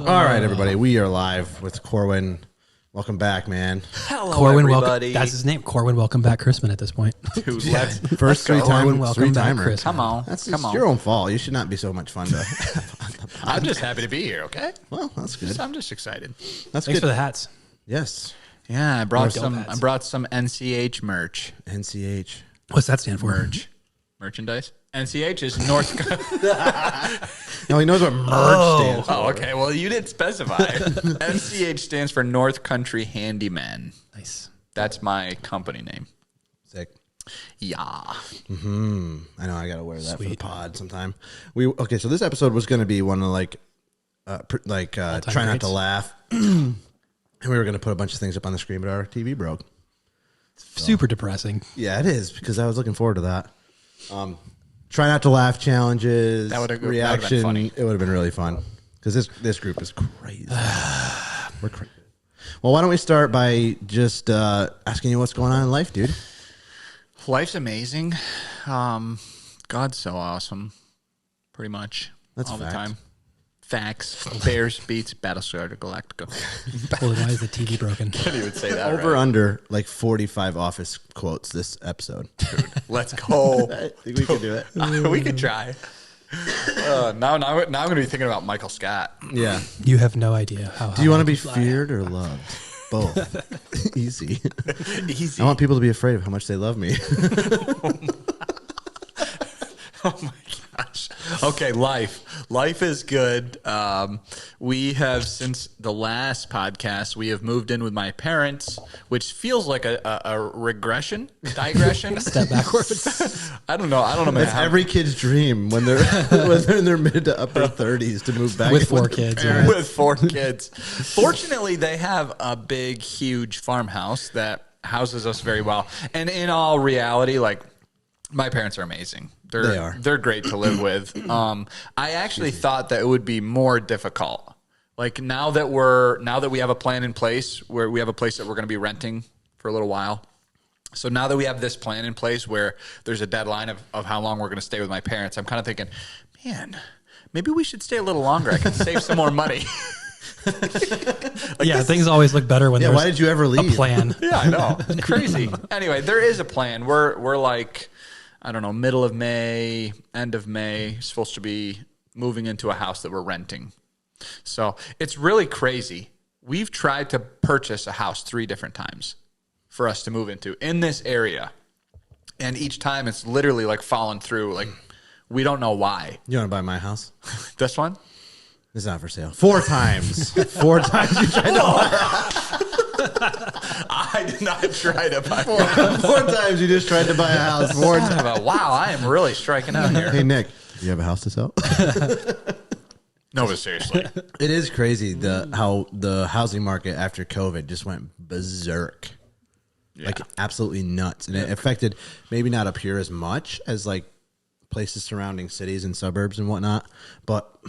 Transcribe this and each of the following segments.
All right, everybody. We are live with Corwin. Welcome back, man. Hello, Corwin, everybody. That's his name. Corwin, welcome back, Christman. At this point, Dude, First three Corwin, time, welcome back, three-timer. Chris. Come on. That's Come on. your own fault. You should not be so much fun to. I'm just happy to be here, okay? Well, that's good. I'm just excited. That's thanks good. for the hats. Yes. Yeah, I brought some hats. NCH merch. NCH. What's that stand for? Merchandise. NCH is North. No, he knows what merge stands for. Oh, okay. Well, you didn't specify. NCH stands for North Country Handyman. Nice. That's my company name. Sick. Yeah. I know. I gotta wear that for the pod sometime. So this episode was gonna be one of try not to laugh, and we were gonna put a bunch of things up on the screen, but our TV broke. Super depressing. Yeah, it is because I was looking forward to that. Try not to laugh challenges. That would've been reaction. funny. It would have been really fun because this group is crazy. We're crazy. Well, why don't we start by just asking you what's going on in life, dude? Life's amazing. God's so awesome. Pretty much. That's all fact. the time. Facts. Bears beats Battlestar Galactica. Well, why is the TV broken? You would say that Over under like 45 Office quotes this episode. Let's go. I think we could do it. We could try. Now I'm going to be thinking about Michael Scott. Yeah. You have no idea how. Do you want to be feared or loved? Both. Easy. Easy. I want people to be afraid of how much they love me. Oh my gosh. Okay, life is good. We have, since the last podcast, we have moved in with my parents, which feels like a digression. Step backwards. I don't know. That's every kid's dream when they're in their mid to upper 30s to move back With 4 kids. parents. With 4 kids. Fortunately, they have a big, huge farmhouse that houses us very well. And in all reality, like, my parents are amazing. They are. They're great to live with. I actually thought that it would be more difficult. Like now that we have a plan in place where we have a place that we're going to be renting for a little while. So now that we have this plan in place where there's a deadline of how long we're going to stay with my parents, I'm kind of thinking, man, maybe we should stay a little longer. I can save some more money. Things always look better when there's why did you ever leave? a plan. Yeah, I know. It's crazy. Anyway, there is a plan. We're like, I don't know, middle of May, end of May, supposed to be moving into a house that we're renting. So it's really crazy. We've tried to purchase a house 3 different times for us to move into in this area. And each time it's literally like fallen through. Like, we don't know why. You want to buy my house? This one? It's not for sale. 4 times. 4 times you tried to buy. I did not try to buy 4 times you just tried to buy a house. 4 times. Wow, I am really striking out here. Hey, Nick, do you have a house to sell? No, but seriously. It is crazy how the housing market after COVID just went berserk. Yeah. Like absolutely nuts. And it affected maybe not up here as much as like places surrounding cities and suburbs and whatnot, but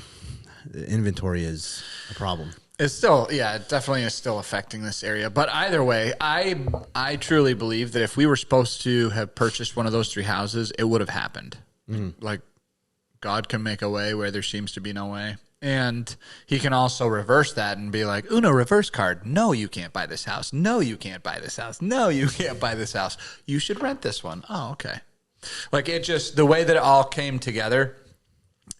the inventory is a problem. It's still, it definitely is still affecting this area. But either way, I truly believe that if we were supposed to have purchased one of those 3 houses, it would have happened. Like, God can make a way where there seems to be no way. And he can also reverse that and be like, Uno reverse card. No, you can't buy this house. No, you can't buy this house. No, you can't buy this house. You should rent this one. Oh, okay. Like, it just, the way that it all came together,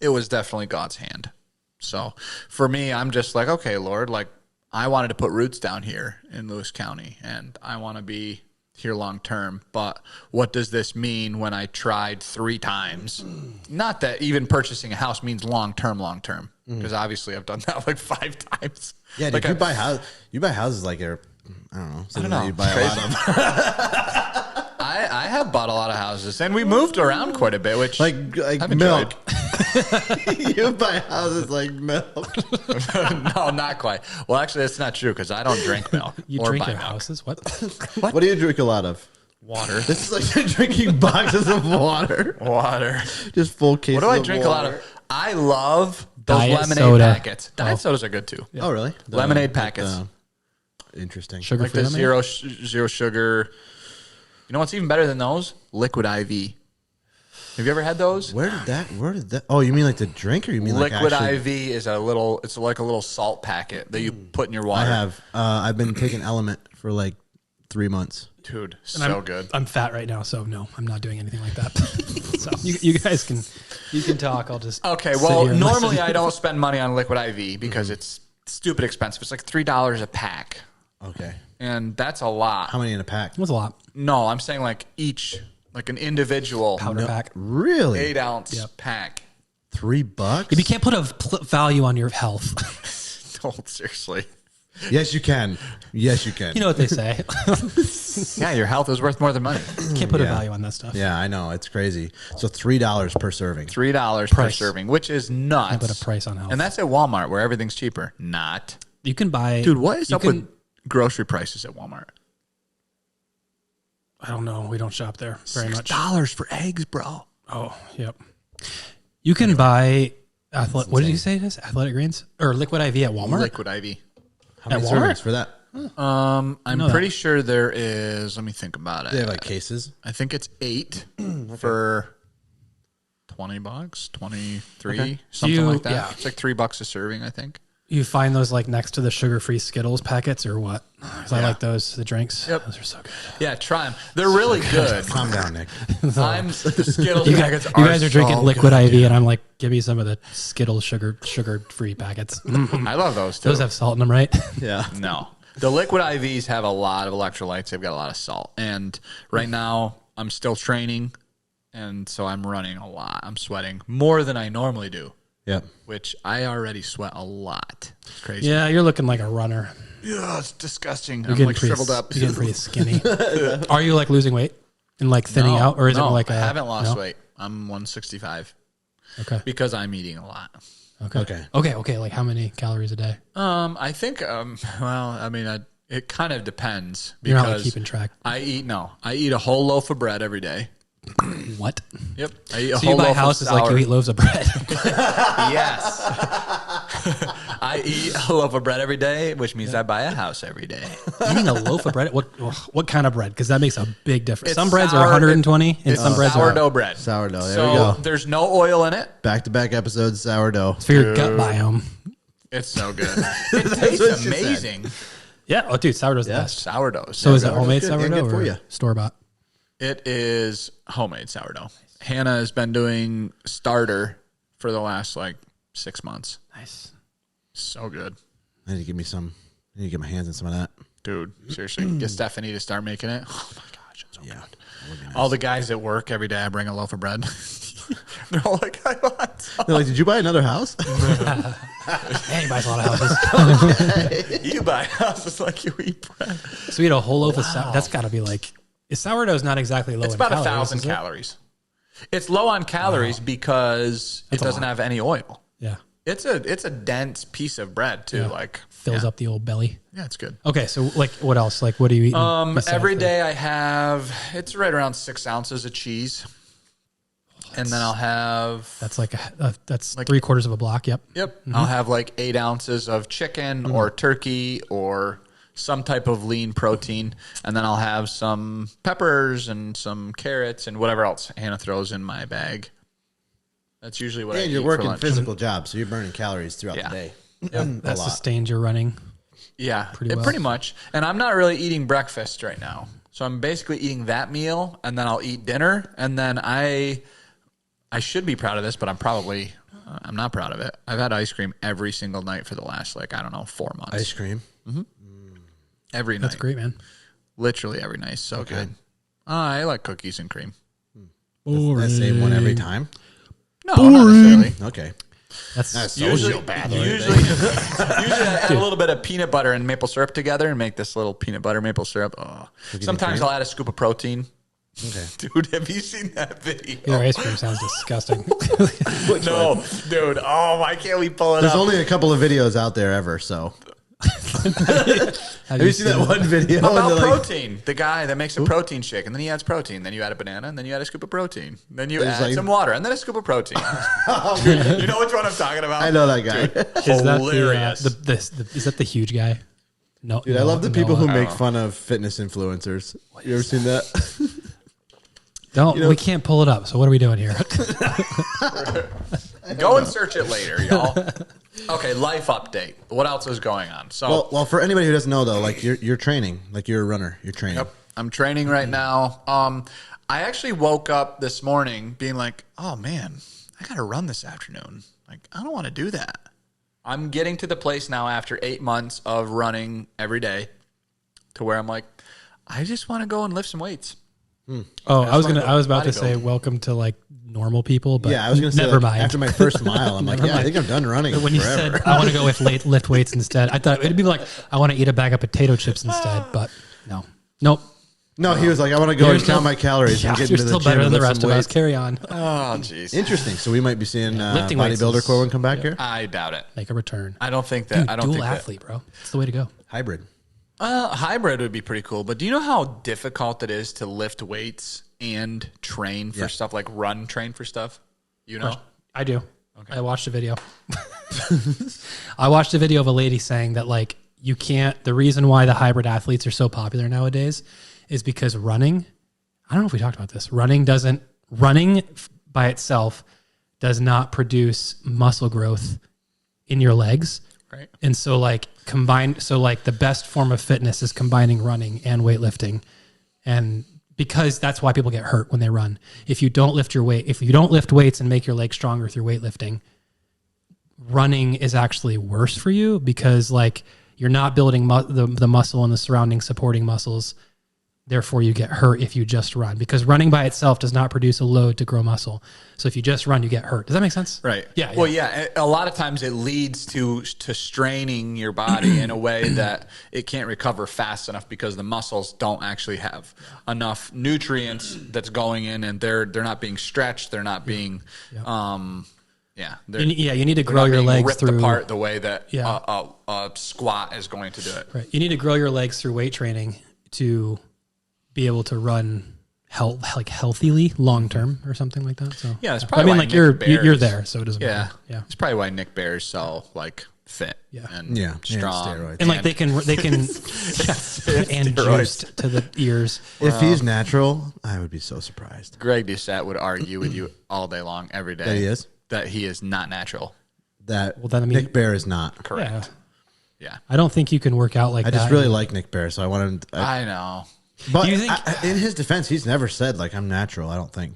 it was definitely God's hand. So for me, I'm just like, okay, Lord, like I wanted to put roots down here in Lewis County and I want to be here long term. But what does this mean when I tried 3 times? Not that even purchasing a house means long term, because obviously I've done that like 5 times. Yeah, like you buy houses like I don't know. I don't know. You buy a lot of. I have bought a lot of houses and we moved around quite a bit, which like I've milk. You buy houses like milk. No, not quite. Well, actually, that's not true because I don't drink milk. You or drink buy your milk. houses? What? What do you drink a lot of? Water. This is like you're drinking boxes of water. Water. Just full cases. What do I of drink water. a lot of? I love those Diet lemonade soda. packets. Diet sodas are good too. Yeah. Oh, really? Lemonade packets. Interesting. Sugar Like free the lemonade? zero sugar. You know what's even better than those? Liquid IV. Have you ever had those? Where did that? Oh, you mean like the drink, or you mean Liquid like IV is it's like a little salt packet that you put in your water. I have. I've been taking Element for like 3 months. Dude, And good. I'm fat right now, so no, I'm not doing anything like that. So you guys can talk. I'll just Okay, sit well, here and normally listen. I don't spend money on Liquid IV because it's stupid expensive. It's like $3 a pack. Okay. And that's a lot. How many in a pack? It was a lot. No, I'm saying like each, like an individual Powder pack. Really? 8-ounce pack. $3? If you can't put a value on your health, Don't, seriously. Yes, you can. Yes, you can. you know what they say. Yeah, your health is worth more than money. Can't put a value on that stuff. Yeah, I know. It's crazy. So $3 per serving. $3 per Price. serving, which is nuts. Can't put a price on health. And that's at Walmart where everything's cheaper. Not. You can buy. Dude, what is you up can- with grocery prices at Walmart? I don't know. We don't shop there very much. $6 for eggs, bro. Oh, yep. You can buy what did you say it is? Athletic Greens or Liquid IV at Walmart? Liquid IV. How many At Walmart? servings for that? I'm pretty sure there is. Let me think about it. They have like cases. I think it's 8 for $20, 23, something like that. Yeah. It's like $3 a serving, I think. You find those like next to the sugar-free Skittles packets or what? 'Cause I like those, the drinks. Yep. Those are so good. Yeah, try them. They're really good. Calm down, Nick. The Skittles You packets guys are drinking so Liquid good, IV, and I'm like, give me some of the Skittles sugar-free packets. I love those too. Those have salt in them, right? Yeah. No. The Liquid IVs have a lot of electrolytes. They've got a lot of salt. And right now, I'm still training, and so I'm running a lot. I'm sweating more than I normally do, Yep. which I already sweat a lot. It's crazy. Yeah, you're looking like a runner. Yeah, it's disgusting. You're I'm getting like pretty, shriveled up. You're getting pretty skinny. Are you like losing weight and like thinning out, or is it like I haven't lost no? weight. I'm 165 Okay. because I'm eating a lot. Okay. Like how many calories a day? I think, it kind of depends You're because not like keeping track. I eat a whole loaf of bread every day. What? Yep. I eat a So whole you buy loaf houses of like sour. you eat loaves of bread. Yes. I eat a loaf of bread every day, which means I buy a house every day. Eating a loaf of bread? What kind of bread? Because that makes a big difference. It's Some breads are sour- 120, and It's some breads are sourdough bread. Sourdough. There So we go. there's no oil in it. Back-to-back episodes, sourdough. for your gut biome. It's so good. It tastes amazing. Yeah. Oh, dude, sourdough's the best. Sourdough. So is it homemade good and sourdough good for or you. store bought? It is homemade sourdough. Hannah has been doing starter for the last 6 months. Nice. So good. I need to give me some. I need to get my hands on some of that. Dude, seriously, get Stephanie to start making it. Oh my gosh, it's so Yeah. good. All the guys at work, every day I bring a loaf of bread. They're all like, I want some. They're like, did you buy another house? Man, he buys a lot of houses. You buy houses like you eat bread. So you eat a whole loaf of sourdough. That's got to be like, sourdough's not exactly low It's in about calories. 1,000 is it? calories. It's low on calories because it doesn't have any oil. Yeah. It's a dense piece of bread too. Yeah. Fills up the old belly. Yeah, it's good. Okay, so like what else? Like what do you eat? Every day I have, it's right around 6 ounces of cheese. And then I'll have, That's like that's 3/4 of a block. Yep. I'll have 8 ounces of chicken or turkey or some type of lean protein. And then I'll have some peppers and some carrots and whatever else Hannah throws in my bag. That's usually what I eat And you're for working lunch. physical jobs, so you're burning calories throughout Yeah. the day. That sustains your running. Yeah, well. pretty much. And I'm not really eating breakfast right now. So I'm basically eating that meal, and then I'll eat dinner, and then I should be proud of this, but I'm not proud of it. I've had ice cream every single night for the last 4 months. Ice cream. Every night. That's great, man. Literally every night. So good. I like cookies and cream. That same one every time. No, not necessarily. Okay. That's Usually I add a little bit of peanut butter and maple syrup together and make this little peanut butter maple syrup. Oh. Sometimes I'll add a scoop of protein. Okay. Dude, have you seen that video? your ice cream sounds disgusting. No, dude. Oh, why can't we pull it There's up? only a couple of videos out there ever, so. Have Have you seen that one video? About and they're like, protein. The guy that makes a protein shake, and then he adds protein. Then you add a banana, and then you add a scoop of protein. Then you add some water, and then a scoop of protein. Dude, you know which one I'm talking about? I know that guy. Is that Hilarious. is that the huge guy? No, Dude, I love the people who Noah. make fun of fitness influencers. You ever seen that? We can't pull it up. So what are we doing here? Go and search it later, y'all. Okay, life update. What else is going on? So, well, for anybody who doesn't know though, like you're training, like you're a runner, you're training. Yep, I'm training right now. I actually woke up this morning being like, oh man, I got to run this afternoon. Like, I don't want to do that. I'm getting to the place now after 8 months of running every day to where I'm like, I just want to go and lift some weights. Oh, I was about to say welcome to like normal people, but yeah, I was going to say never mind. After my first mile, I'm like, I think I'm done running. But when you said I want to go with lift weights instead, I thought it'd be like I want to eat a bag of potato chips instead, but nope. No, he was like, I want to go and count my calories and get into the still gym better than the and lift rest some of us. weights. Carry on. Oh, jeez. Interesting. So we might be seeing Lifting weights bodybuilder is- Corwin come back here. I doubt it. Make a return. I don't think that. Dude, I don't dual think athlete, bro. It's the way to go. Hybrid. Hybrid would be pretty cool. But do you know how difficult it is to lift weights and train for stuff like train for stuff? You know? I do. Okay. I watched a video. I watched a video of a lady saying that like you can't. The reason why the hybrid athletes are so popular nowadays is because running. I don't know if we talked about this. Running by itself does not produce muscle growth in your legs. Right. And so like the best form of fitness is combining running and weightlifting. And because that's why people get hurt when they run. If you don't lift weights and make your legs stronger through weightlifting, running is actually worse for you because like you're not building the muscle and the surrounding supporting muscles. Therefore, you get hurt if you just run because running by itself does not produce a load to grow muscle. So if you just run, you get hurt. Does that make sense? Right. Yeah. Well, yeah. A lot of times it leads to straining your body in a way that it can't recover fast enough because the muscles don't actually have enough nutrients that's going in, and they're not being stretched. They're not being. You need to grow your legs ripped through apart the way that a squat is going to do it. Right. You need to grow your legs through weight training to be able to run healthily long term or something like that. So yeah, it's probably why you're there, so it doesn't matter. Yeah, it's probably why Nick Bear's so like fit and strong, and like they can and juiced to the ears. If he's natural, I would be so surprised. Greg Doucette would argue with you all day long, every day. That he is not natural. Nick Bear is not correct. Yeah. I don't think you can work out like that. I just really like Nick Bear, so I wanted. I know. But in his defense, he's never said like I'm natural. I don't think.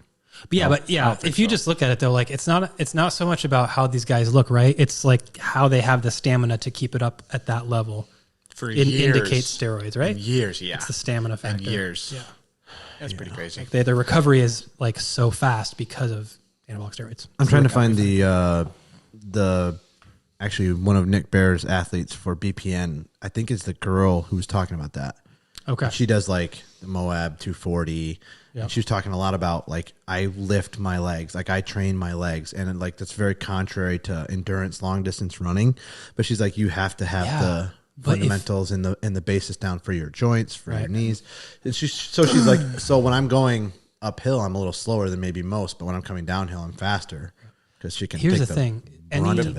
But if you just look at it though, like it's not so much about how these guys look, right? It's like how they have the stamina to keep it up at that level. For years. Indicates steroids, right? Years, yeah. It's the stamina factor. Years. Yeah. That's pretty crazy. Like the recovery is like so fast because of anabolic steroids. I'm trying to find the actually one of Nick Bear's athletes for BPN. I think it's the girl who was talking about that. Okay. She does like the Moab 240. Yeah. She was talking a lot about like I lift my legs, like I train my legs, and like that's very contrary to endurance long distance running. But she's like, you have to have the fundamentals and the basis down for your joints, for your knees. And she's like, so when I'm going uphill, I'm a little slower than maybe most, but when I'm coming downhill, I'm faster because she can. Here's the thing. I remember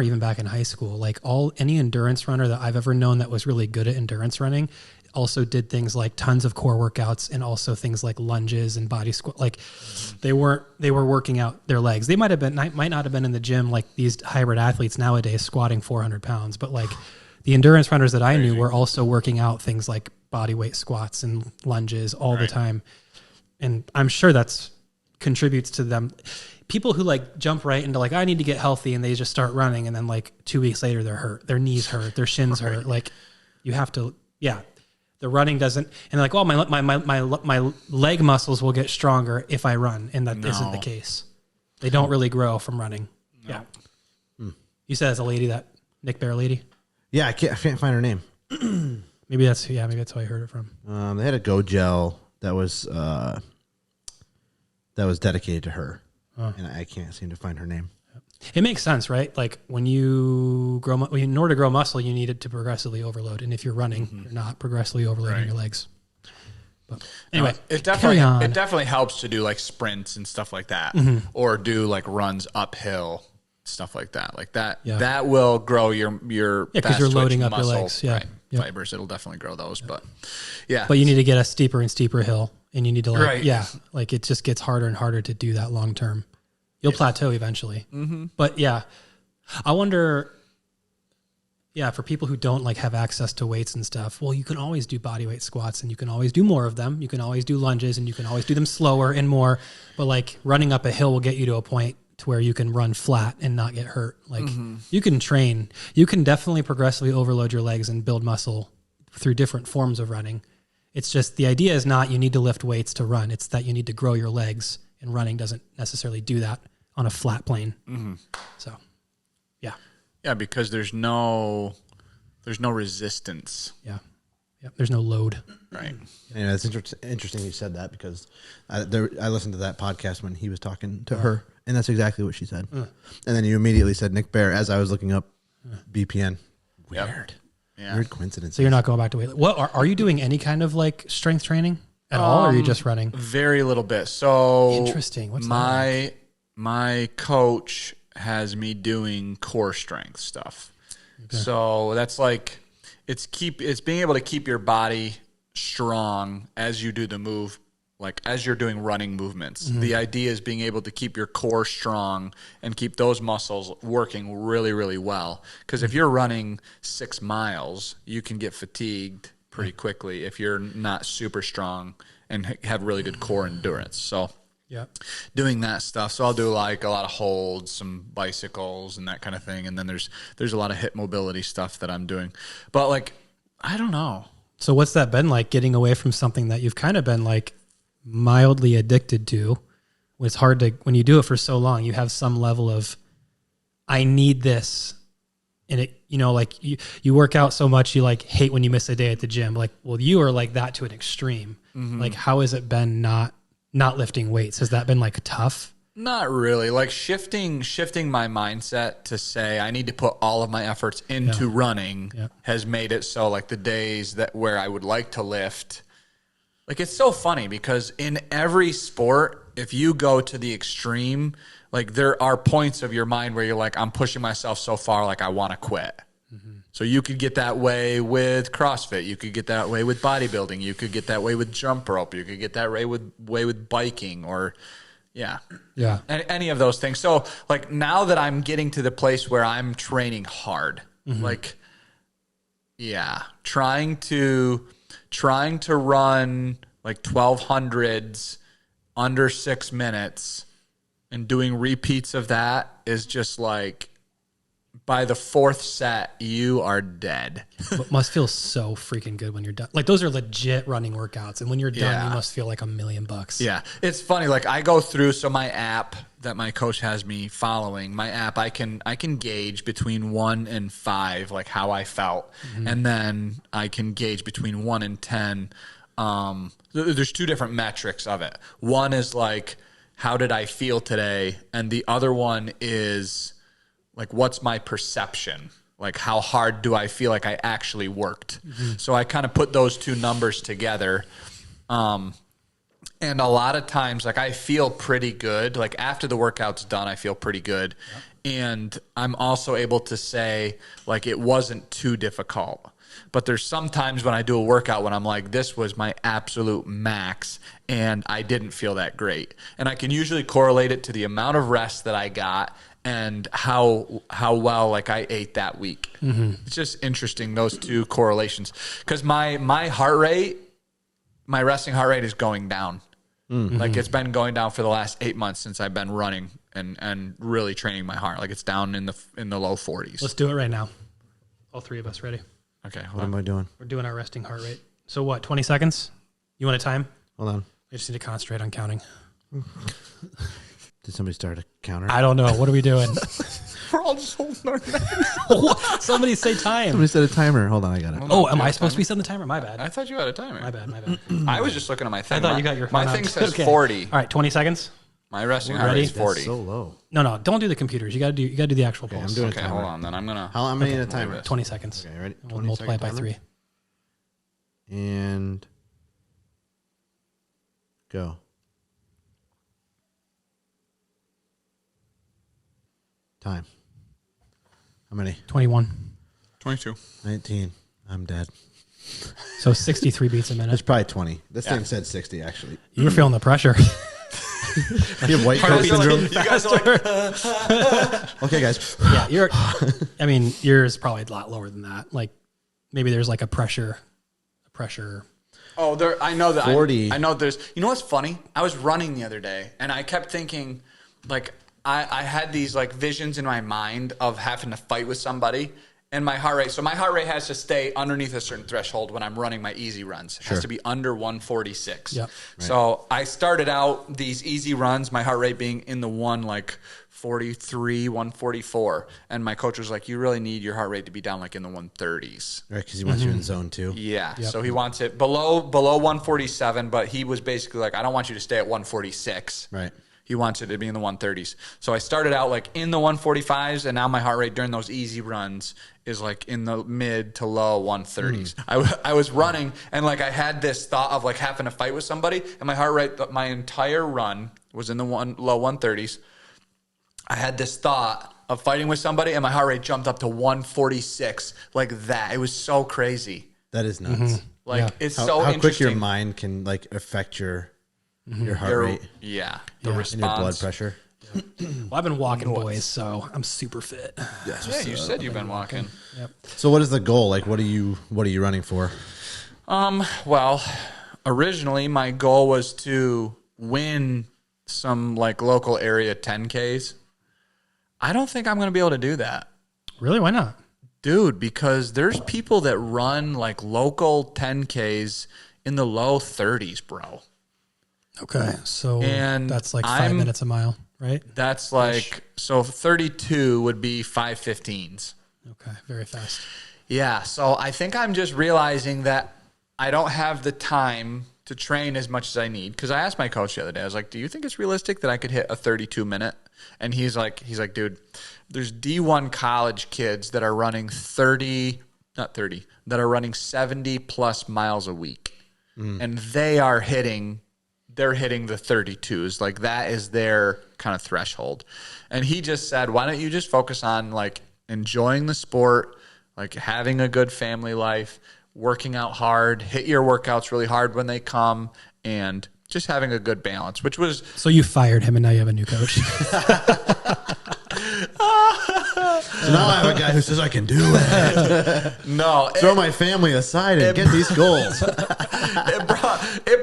even back in high school, like any endurance runner that I've ever known that was really good at endurance running also did things like tons of core workouts and also things like lunges and body squat. Like they were working out their legs. They might not have been in the gym like these hybrid athletes nowadays squatting 400 pounds, but like the endurance runners that I knew were also working out things like body weight squats and lunges all the time. And I'm sure that's contributes to them. People who like jump right into like, I need to get healthy, and they just start running, and then like 2 weeks later they're hurt, their knees hurt, their shins hurt. Like you have to, the running doesn't, and like, oh, my leg muscles will get stronger if I run, and that isn't the case. They don't really grow from running. No. Yeah. You said it's a lady, that Nick Bear lady. Yeah, I can't find her name. maybe that's who I heard it from. They had a Go Gel that was dedicated to her. And I can't seem to find her name. It makes sense, right? like when you grow, in order to grow muscle, you need it to progressively overload. And if you're running, you're not progressively overloading your legs. But anyway, it definitely helps to do like sprints and stuff like that, or do like runs uphill, stuff like that. Like that, that will grow your because you're loading up muscle, your legs. Yeah. Fibers. It'll definitely grow those, but But you need to get a steeper and steeper hill and you need to like it just gets harder and harder to do that long term. You'll plateau eventually. But yeah, I wonder, for people who don't like have access to weights and stuff, well, you can always do body weight squats and you can always do more of them. You can always do lunges and you can always do them slower and more, but like running up a hill will get you to a point to where you can run flat and not get hurt. Like you can train, you can definitely progressively overload your legs and build muscle through different forms of running. It's just, the idea is not you need to lift weights to run. It's that you need to grow your legs, and running doesn't necessarily do that on a flat plane. So, yeah. Yeah, because there's no resistance. Yeah. There's no load. Right. Yeah, it's interesting you said that, because I listened to that podcast when he was talking to her, and that's exactly what she said. And then you immediately said Nick Bear as I was looking up BPN. Weird. Yeah. Weird coincidence. So you're not going back to weight. What are you doing any kind of like strength training at all, or are you just running? Very little bit. So interesting. What's my coach has me doing core strength stuff. Okay. So that's like it's being able to keep your body strong as you do the move, like as you're doing running movements. The idea is being able to keep your core strong and keep those muscles working really, really well. Because if you're running 6 miles, you can get fatigued pretty quickly if you're not super strong and have really good core endurance. So doing that stuff. So I'll do like a lot of holds, some bicycles and that kind of thing. And then there's a lot of hip mobility stuff that I'm doing. But like, I don't know. So what's that been like, getting away from something that you've kind of been like mildly addicted to? It's hard to, when you do it for so long, you have some level of, I need this. And it, like you work out so much, you like hate when you miss a day at the gym. Like, well, you are like that to an extreme. Like, how has it been not lifting weights? Has that been like tough? Not really. Like shifting my mindset to say I need to put all of my efforts into running has made it so like the days where I would like to lift, like it's so funny because in every sport, if you go to the extreme, like there are points of your mind where you're like, I'm pushing myself so far, like I want to quit. So you could get that way with CrossFit. You could get that way with bodybuilding. You could get that way with jump rope. You could get that way with biking or any of those things. So like now that I'm getting to the place where I'm training hard, like, trying to run like 1200s under 6 minutes and doing repeats of that is just like, by the 4th set, you are dead. It must feel so freaking good when you're done. Like those are legit running workouts. And when you're done, you must feel like $1 million. Yeah. It's funny. Like I go through, so my app that my coach has me following, my app, I can gauge between 1 and 5, like how I felt. And then I can gauge between 1 and 10. There's 2 different metrics of it. One is like, how did I feel today? And the other one is like, what's my perception? Like, how hard do I feel like I actually worked? So I kind of put those 2 numbers together. And a lot of times, like, I feel pretty good. Like, after the workout's done, I feel pretty good. And I'm also able to say, like, it wasn't too difficult. But there's sometimes when I do a workout when I'm like, this was my absolute max, and I didn't feel that great. And I can usually correlate it to the amount of rest that I got and how well like I ate that week. It's just interesting, those 2 correlations, because my heart rate, my resting heart rate is going down. Like it's been going down for the last 8 months since I've been running and really training my heart. Like it's down in the low 40s. Let's do it right now. All 3 of us ready? Okay. What am I doing? We're doing our resting heart rate. So what? 20 seconds? You want a time? Hold on. I just need to concentrate on counting. Did somebody start a counter? I don't know. What are we doing? We're all just holding our necks. Somebody say time. Somebody set a timer. Hold on, I got it. Am I supposed to be setting the timer? My bad. I thought you had a timer. My bad. I was just looking at my thing. I thought you got your phone My out. thing says Okay. 40. All right, 20 seconds. My resting heart rate is 40. That's so low. No, don't do the computers. You got to do the actual pulse. I'm doing Okay, hold on. Then I'm gonna. How many in a timer? 20 seconds. Okay, ready? We'll multiply it by 3. And go. Time. How many? 21. 22. 19. I'm dead. So 63 beats a minute. It's probably 20. This thing said 60, actually. You were feeling the pressure. You have white coat syndrome. You guys are like, Okay, guys. Yeah, yours is probably a lot lower than that. Like maybe there's like a pressure. oh, I know that. 40. I know there's, you know what's funny? I was running the other day and I kept thinking, like, I had these like visions in my mind of having to fight with somebody. And my heart rate, so my heart rate has to stay underneath a certain threshold when I'm running my easy runs. It has to be under 146. Yep. So I started out these easy runs, my heart rate being in the 143, 144. And my coach was like, you really need your heart rate to be down like in the 130s. Right, because he wants you in zone 2. Yeah. Yep. So he wants it below 147, but he was basically like, I don't want you to stay at 146. Right. He wants it to be in the 130s. So I started out like in the 145s, and now my heart rate during those easy runs is like in the mid to low 130s. I was running, and like I had this thought of like having to fight with somebody, and my heart rate, my entire run was in the low 130s. I had this thought of fighting with somebody, and my heart rate jumped up to 146, like that. It was so crazy. That is nuts. Like it's How interesting. quick your mind can like affect your heart rate. Yeah. The response. And your blood pressure. Well, I've been walking, boys, so I'm super fit. Yeah, you said you've been walking. Yep. So what is the goal? Like, what are you running for? Well, originally my goal was to win some like local area 10Ks. I don't think I'm going to be able to do that. Really? Why not? Dude, because there's people that run like local 10Ks in the low 30s, bro. Okay. So and that's like 5 minutes a mile, right? That's like, so 32 would be 5:15s. Okay. Very fast. Yeah. So I think I'm just realizing that I don't have the time to train as much as I need. Because I asked my coach the other day, I was like, do you think it's realistic that I could hit a 32 minute? And he's like, dude, there's D1 college kids that are running that are running 70 plus miles a week. And they're hitting the 32s. Like that is their kind of threshold. And he just said, why don't you just focus on like enjoying the sport, like having a good family life, working out hard, hit your workouts really hard when they come, and just having a good balance, which was... So you fired him and now you have a new coach. So now I have a guy who says I can do it. No. Throw my family aside and get these goals. It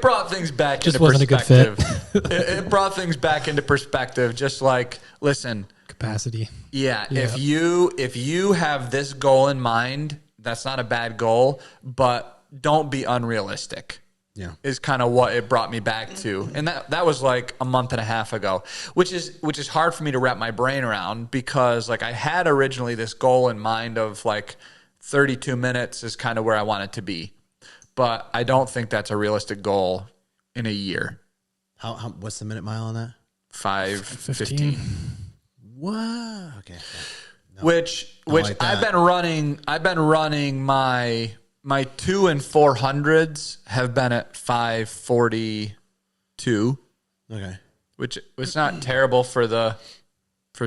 brought things back just into wasn't perspective. A good fit. It brought things back into perspective. Just like, listen. Capacity. Yeah. If you have this goal in mind, that's not a bad goal, but don't be unrealistic. Yeah, is kind of what it brought me back to. And that was like a month and a half ago, which is hard for me to wrap my brain around, because like I had originally this goal in mind of like 32 minutes is kind of where I want it to be. But I don't think that's a realistic goal in a year. What's the minute mile on that? 5:15. What? Okay. No. Which like I've been running my 2 and 400s have been at 5:42. Okay. Which was not terrible for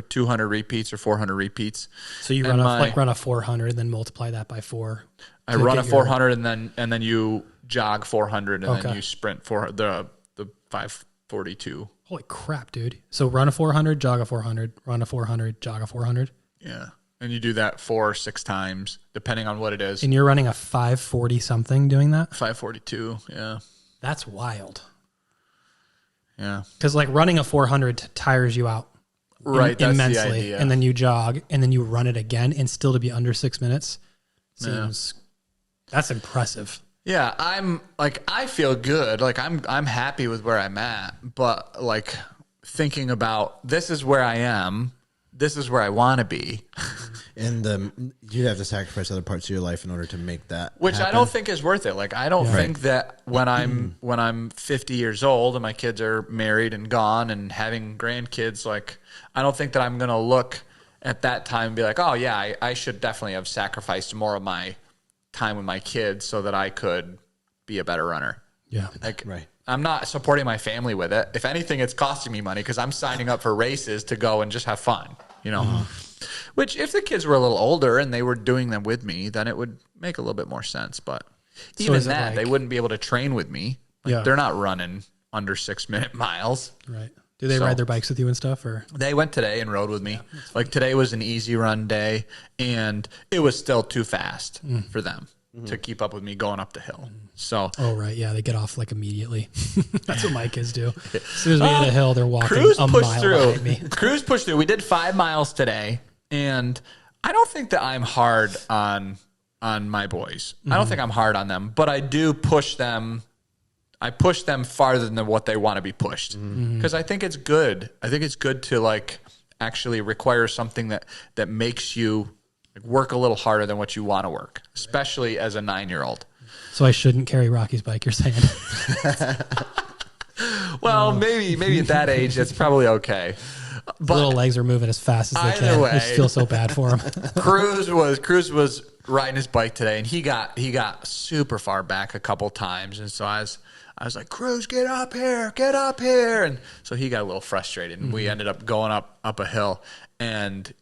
200 repeats or 400 repeats. So you run a 400, then multiply that by 4. I run a 400 and then you jog 400 and then you sprint for the 5:42. Holy crap, dude. So run a 400, jog a 400, run a 400, jog a 400. Yeah. And you do that 4 or 6 times, depending on what it is. And you're running a 540 something doing that? 5:42, yeah. That's wild. Yeah. Because like running a 400 tires you out. Right, that's immensely. the idea. And then you jog and then you run it again and still to be under 6 minutes seems that's impressive. Yeah, I feel good. Like I'm happy with where I'm at, but like thinking about this is where I am, this is where I want to be. And you have to sacrifice other parts of your life in order to make that Which happen. I don't think is worth it. Like I don't think that when I'm 50 years old and my kids are married and gone and having grandkids, like I don't think that I'm going to look at that time and be like, oh yeah, I should definitely have sacrificed more of my time with my kids so that I could be a better runner. Yeah. Like Right. I'm not supporting my family with it. If anything, it's costing me money because I'm signing up for races to go and just have fun, you know? Which if the kids were a little older and they were doing them with me, then it would make a little bit more sense. But Even that, they wouldn't be able to train with me. Yeah. They're not running under 6-minute miles. Right. Do they ride their bikes with you and stuff? Or they went today and rode with me. Like today was an easy run day, and it was still too fast for them to keep up with me going up the hill. So, right, yeah, they get off like immediately. That's what my kids do. As soon as we hit a hill, they're walking a mile behind me. Cruz pushed through. We did 5 miles today, and I don't think that I'm hard on my boys. I don't think I'm hard on them, but I do push them. I push them farther than what they want to be pushed because I think it's good. I think it's good to like actually require something that makes you work a little harder than what you want to work, especially as a 9-year-old. So I shouldn't carry Rocky's bike, you're saying? Well, maybe at that age, that's probably okay. But little legs are moving as fast as they can. I just feel so bad for him. Cruz was riding his bike today, and he got super far back a couple times, and so I was like, Cruz, get up here. And so he got a little frustrated, and we ended up going up a hill. And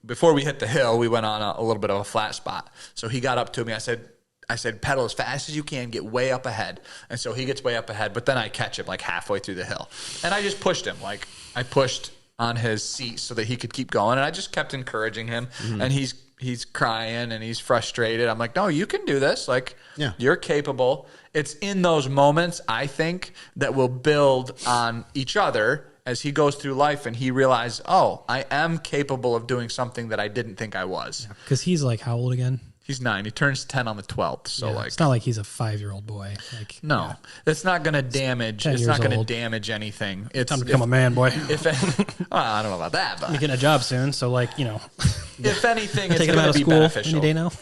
before we hit the hill, we went on a little bit of a flat spot. So he got up to me. I said, pedal as fast as you can, get way up ahead. And so he gets way up ahead, but then I catch him like halfway through the hill. And I just pushed him. Like I pushed on his seat so that he could keep going. And I just kept encouraging him. And he's crying and he's frustrated. I'm like, no, you can do this. Like, you're capable. It's in those moments, I think, that will build on each other as he goes through life and he realizes, oh, I am capable of doing something that I didn't think I was. Because he's like, how old again? He's 9. He turns 10 on the 12th. So it's not like he's a 5-year-old boy. Like, no, it's not going to damage. It's not going to damage anything. It's time to become a man, boy. I don't know about that, but you're getting a job soon. So like, if anything, it's taking him out of school any day now.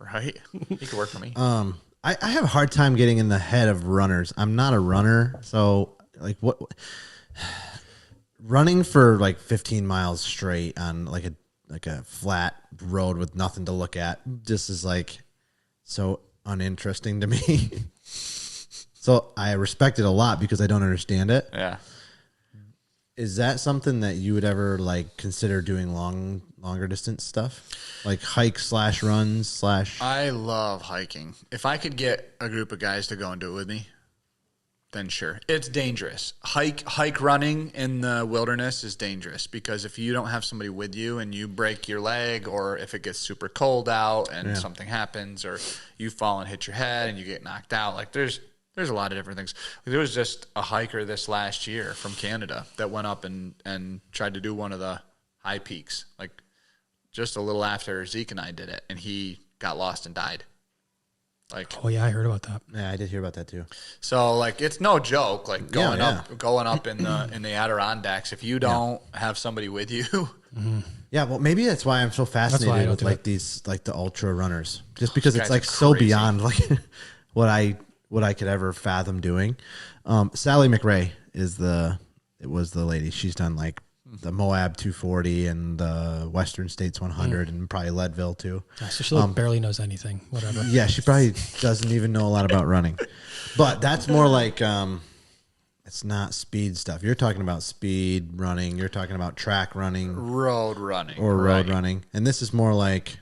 Right? He could work for me. I have a hard time getting in the head of runners. I'm not a runner, so like what running for like 15 miles straight on like a flat road with nothing to look at just is like so uninteresting to me. So I respect it a lot because I don't understand it. Yeah. Is that something that you would ever like consider doing longer distance stuff? Like hike/runs/ I love hiking. If I could get a group of guys to go and do it with me, then sure. It's dangerous. Hike running in the wilderness is dangerous because if you don't have somebody with you and you break your leg, or if it gets super cold out and something happens, or you fall and hit your head and you get knocked out, like there's a lot of different things. There was just a hiker this last year from Canada that went up and tried to do one of the high peaks, like just a little after Zeke and I did it, and he got lost and died. Like, oh yeah, I heard about that. Yeah, I did hear about that too. So like, it's no joke. Like going up in the Adirondacks, if you don't have somebody with you. Yeah, well, maybe that's why I'm so fascinated with like these, like the ultra runners, just because it's like so beyond like what I could ever fathom doing. Sally McRae was the lady. She's done like the Moab 240 and the Western States 100 and probably Leadville too. So she like barely knows anything, whatever. Yeah, she probably doesn't even know a lot about running. But that's more like it's not speed stuff. You're talking about speed running. You're talking about track running. Road running. Or road running. And this is more like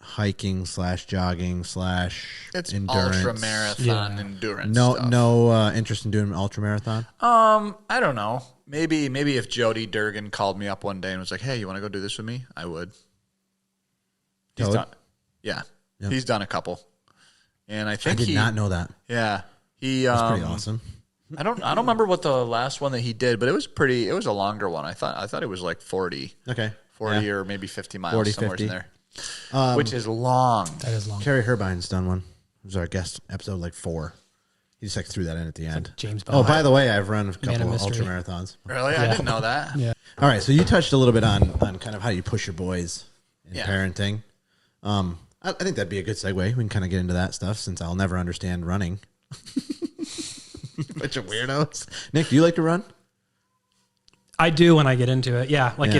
hiking / jogging / it's endurance. Ultra marathon endurance. No interest in doing ultra marathon. I don't know. Maybe if Jody Durgan called me up one day and was like, "Hey, you want to go do this with me?" I would. He's done. Yeah, yep. He's done a couple, and I think I did not know that. Yeah, that's pretty awesome. I don't remember what the last one that he did, but it was a longer one. I thought it was like 40. Okay, 40 or maybe 50 miles 40, somewhere 50. in there. Which is long. That is long. Carrie Herbine's done one. It was our guest episode like 4. He just like threw that in at the end. Like James Bond. Oh, by the way, I've run a couple of ultra marathons. Really? Yeah. I didn't know that. Yeah. All right, so you touched a little bit on kind of how you push your boys in parenting. I think that'd be a good segue. We can kind of get into that stuff since I'll never understand running. Bunch of weirdos. Nick, do you like to run? I do when I get into it. Yeah, like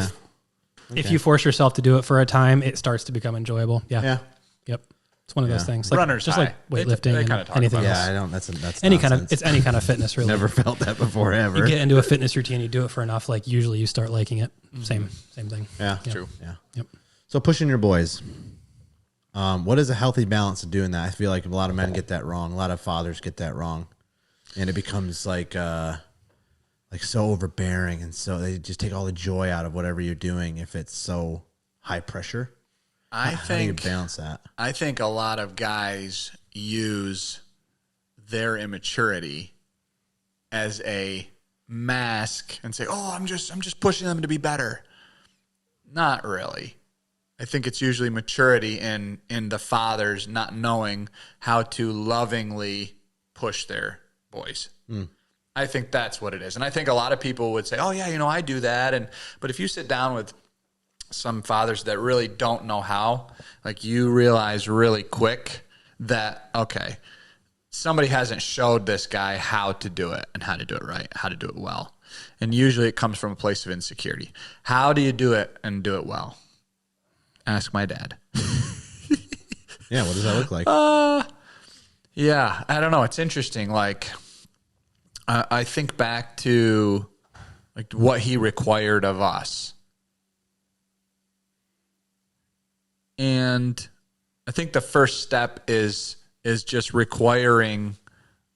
if you force yourself to do it for a time, it starts to become enjoyable. Yeah. Yep. It's one of those things. Like, Runner's just high. like weightlifting and anything else. Yeah, I don't. That's any kind of. It's any kind of fitness. Really. Never felt that before ever. You get into a fitness routine, you do it for enough. Like usually, you start liking it. Same thing. Yeah, yep. true. Yeah. Yep. So pushing your boys. What is a healthy balance of doing that? I feel like a lot of men get that wrong. A lot of fathers get that wrong, and it becomes like so overbearing, and so they just take all the joy out of whatever you're doing if it's so high pressure. How do you balance that? I think a lot of guys use their immaturity as a mask and say, "Oh, I'm just pushing them to be better." Not really. I think it's usually maturity in the fathers not knowing how to lovingly push their boys. I think that's what it is. And I think a lot of people would say, "Oh yeah, I do that." But if you sit down with some fathers that really don't know how, like, you realize really quick that, okay, somebody hasn't showed this guy how to do it and how to do it right, how to do it well. And usually it comes from a place of insecurity. How do you do it and do it well? Ask my dad. Yeah, what does that look like? Yeah, I don't know. It's interesting. Like, I think back to like what he required of us. And I think the first step is just requiring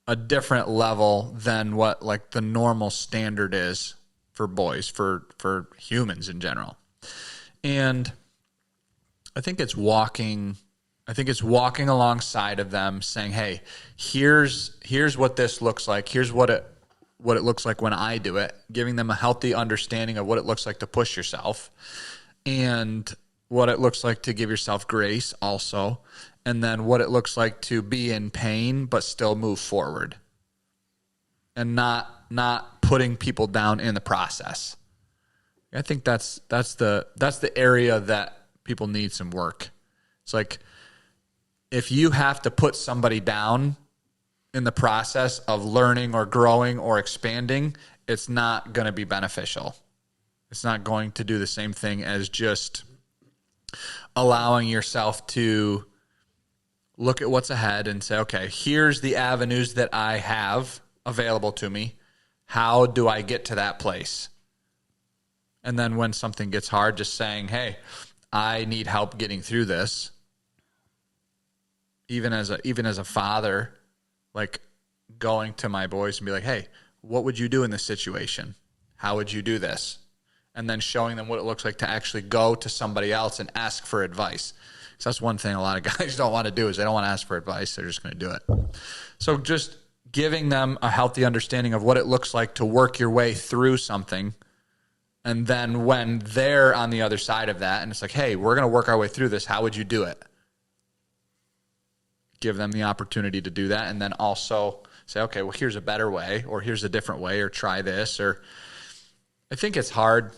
a different level than what like the normal standard is for boys, for humans in general. And I think it's walking alongside of them saying, "Hey, here's what this looks like. Here's what it looks like when I do it," giving them a healthy understanding of what it looks like to push yourself and what it looks like to give yourself grace also, and then what it looks like to be in pain but still move forward and not putting people down in the process. I think that's the area that people need some work. It's like, if you have to put somebody down in the process of learning or growing or expanding, it's not going to be beneficial. It's not going to do the same thing as just allowing yourself to look at what's ahead and say, okay, here's the avenues that I have available to me. How do I get to that place? And then when something gets hard, just saying, "Hey, I need help getting through this." Even as a father, like going to my boys and be like, "Hey, what would you do in this situation? How would you do this?" And then showing them what it looks like to actually go to somebody else and ask for advice. So that's one thing a lot of guys don't want to do, is they don't want to ask for advice. They're just going to do it. So just giving them a healthy understanding of what it looks like to work your way through something. And then when they're on the other side of that and it's like, "Hey, we're going to work our way through this. How would you do it?" Give them the opportunity to do that. And then also say, "Okay, well, here's a better way, or here's a different way, or try this." Or I think it's hard.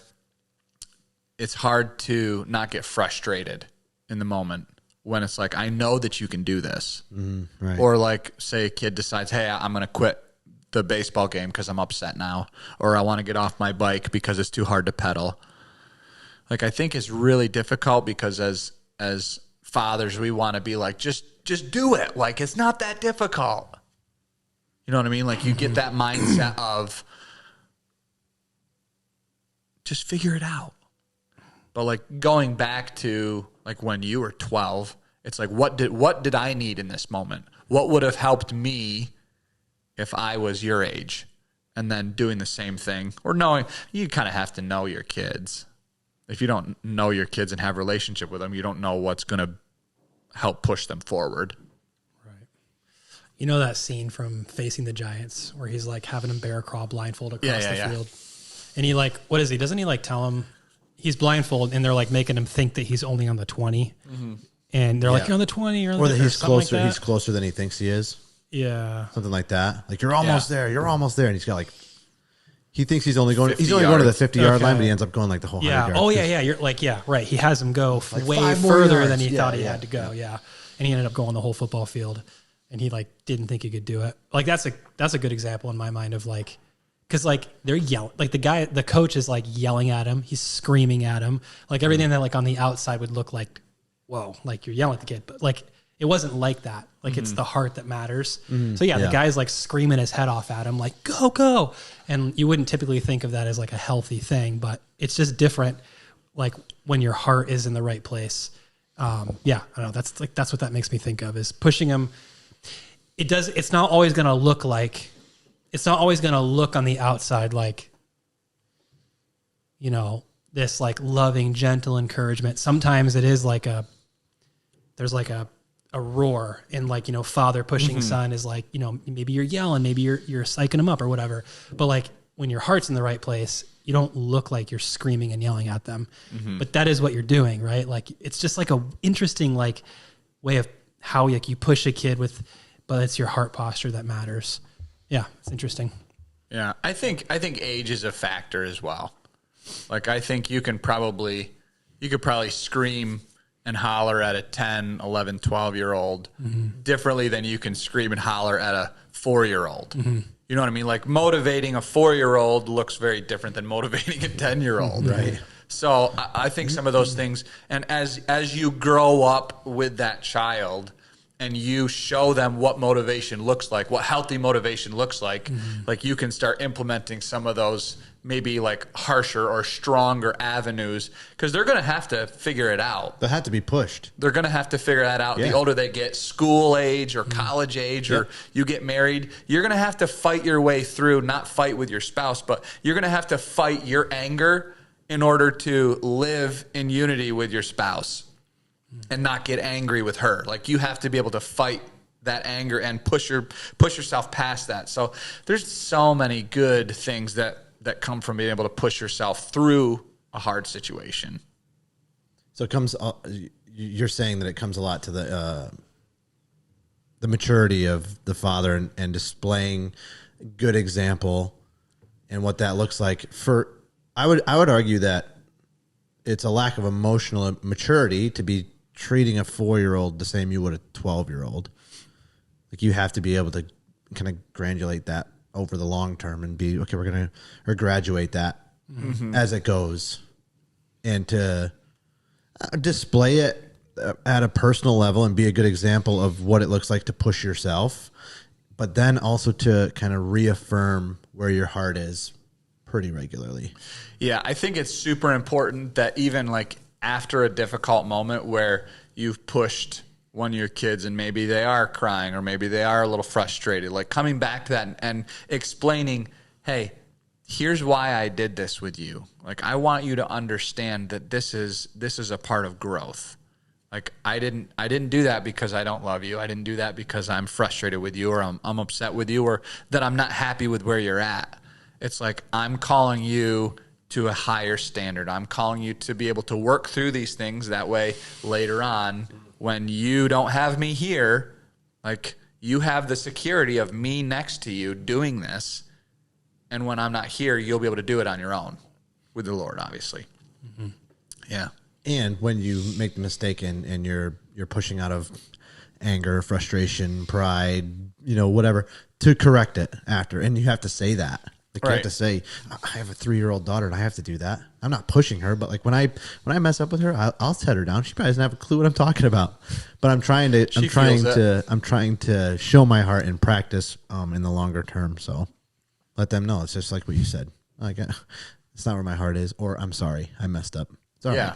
It's hard to not get frustrated in the moment when it's like, I know that you can do this. Right. Or like, say a kid decides, "Hey, I'm going to quit the baseball game because I'm upset now," or "I want to get off my bike because it's too hard to pedal." Like, I think it's really difficult because as fathers, we want to be like, just do it. Like, it's not that difficult. You know what I mean? Like, you get that mindset of just figure it out. But like, going back to like when you were 12, it's like, what did I need in this moment? What would have helped me if I was your age? And then doing the same thing, or knowing, you kind of have to know your kids. If you don't know your kids and have a relationship with them, you don't know what's going to help push them forward. Right. You know that scene from Facing the Giants where he's like having him bear crawl blindfold across the field? And he like, what is he? Doesn't he like tell him he's blindfold, and they're like making him think that he's only on the 20. Mm-hmm. And they're like, "You're on the 20. Or that he's closer. Like, he's closer than he thinks he is. Yeah. Something like that. Like, "You're almost there. You're almost there." And he's got like, he thinks he's only going to the 50-yard line, but he ends up going like the whole 100 yards. Oh, yeah. You're like, yeah, right. He has him go like way further than he thought he had to go. Yeah. And he ended up going the whole football field, and he like didn't think he could do it. Like, that's a good example in my mind of like, because like they're yelling, like the coach is like yelling at him. He's screaming at him. Like everything that like on the outside would look like, whoa, like you're yelling at the kid. But like, it wasn't like that. Like it's the heart that matters. So the guy's like screaming his head off at him, like, go. And you wouldn't typically think of that as like a healthy thing, but it's just different. Like when your heart is in the right place. Yeah, I don't know. That's what that makes me think of, is pushing them. It's not always going to look like, it's not always going to look on the outside like, you know, this like loving, gentle encouragement. Sometimes it is like there's like a roar, and like, you know, father pushing son is like, you know, maybe you're yelling, maybe you're psyching them up or whatever. But like when your heart's in the right place, you don't look like you're screaming and yelling at them, but that is what you're doing, right? Like, it's just like a interesting like way of how like you push a kid with, but it's your heart posture that matters. Yeah, it's interesting. Yeah, I think age is a factor as well. Like, I think you could probably scream and holler at a 10, 11, 12-year-old differently than you can scream and holler at a 4-year-old. You know what I mean? Like, motivating a 4-year-old looks very different than motivating a 10-year-old. Right. So I think some of those things, and as you grow up with that child and you show them what motivation looks like, what healthy motivation looks like you can start implementing some of those maybe like harsher or stronger avenues, because they're going to have to figure it out. They'll have to be pushed. They're going to have to figure that out. The older they get, school age or college age, or you get married, you're going to have to fight your way through, not fight with your spouse, but you're going to have to fight your anger in order to live in unity with your spouse and not get angry with her. Like, you have to be able to fight that anger and push yourself past that. So there's so many good things that come from being able to push yourself through a hard situation. So it comes, you're saying that it comes a lot to the maturity of the father and displaying good example and what that looks like. I would argue that it's a lack of emotional maturity to be treating a 4-year-old the same you would a 12-year-old. Like, you have to be able to kind of granulate that over the long term and be, okay, we're going to graduate that as it goes, and to display it at a personal level and be a good example of what it looks like to push yourself, but then also to kind of reaffirm where your heart is pretty regularly. Yeah, I think it's super important that even like after a difficult moment where you've pushed one of your kids and maybe they are crying or maybe they are a little frustrated, like coming back to that and explaining, hey, here's why I did this with you. Like, I want you to understand that this is a part of growth. Like, I didn't do that because I don't love you. I didn't do that because I'm frustrated with you, or I'm upset with you, or that I'm not happy with where you're at. It's like, I'm calling you to a higher standard. I'm calling you to be able to work through these things. That way later on, when you don't have me here, like, you have the security of me next to you doing this. And when I'm not here, you'll be able to do it on your own with the Lord, obviously. Yeah. And when you make the mistake and you're pushing out of anger, frustration, pride, whatever, to correct it after. And you have to say that. Like, you have to say, I have a 3-year-old daughter and I have to do that. I'm not pushing her, but like when I mess up with her, I'll set her down. She probably doesn't have a clue what I'm talking about, but I'm trying to show my heart in practice in the longer term. So let them know. It's just like what you said. Like, it's not where my heart is, or I'm sorry, I messed up. It's all right.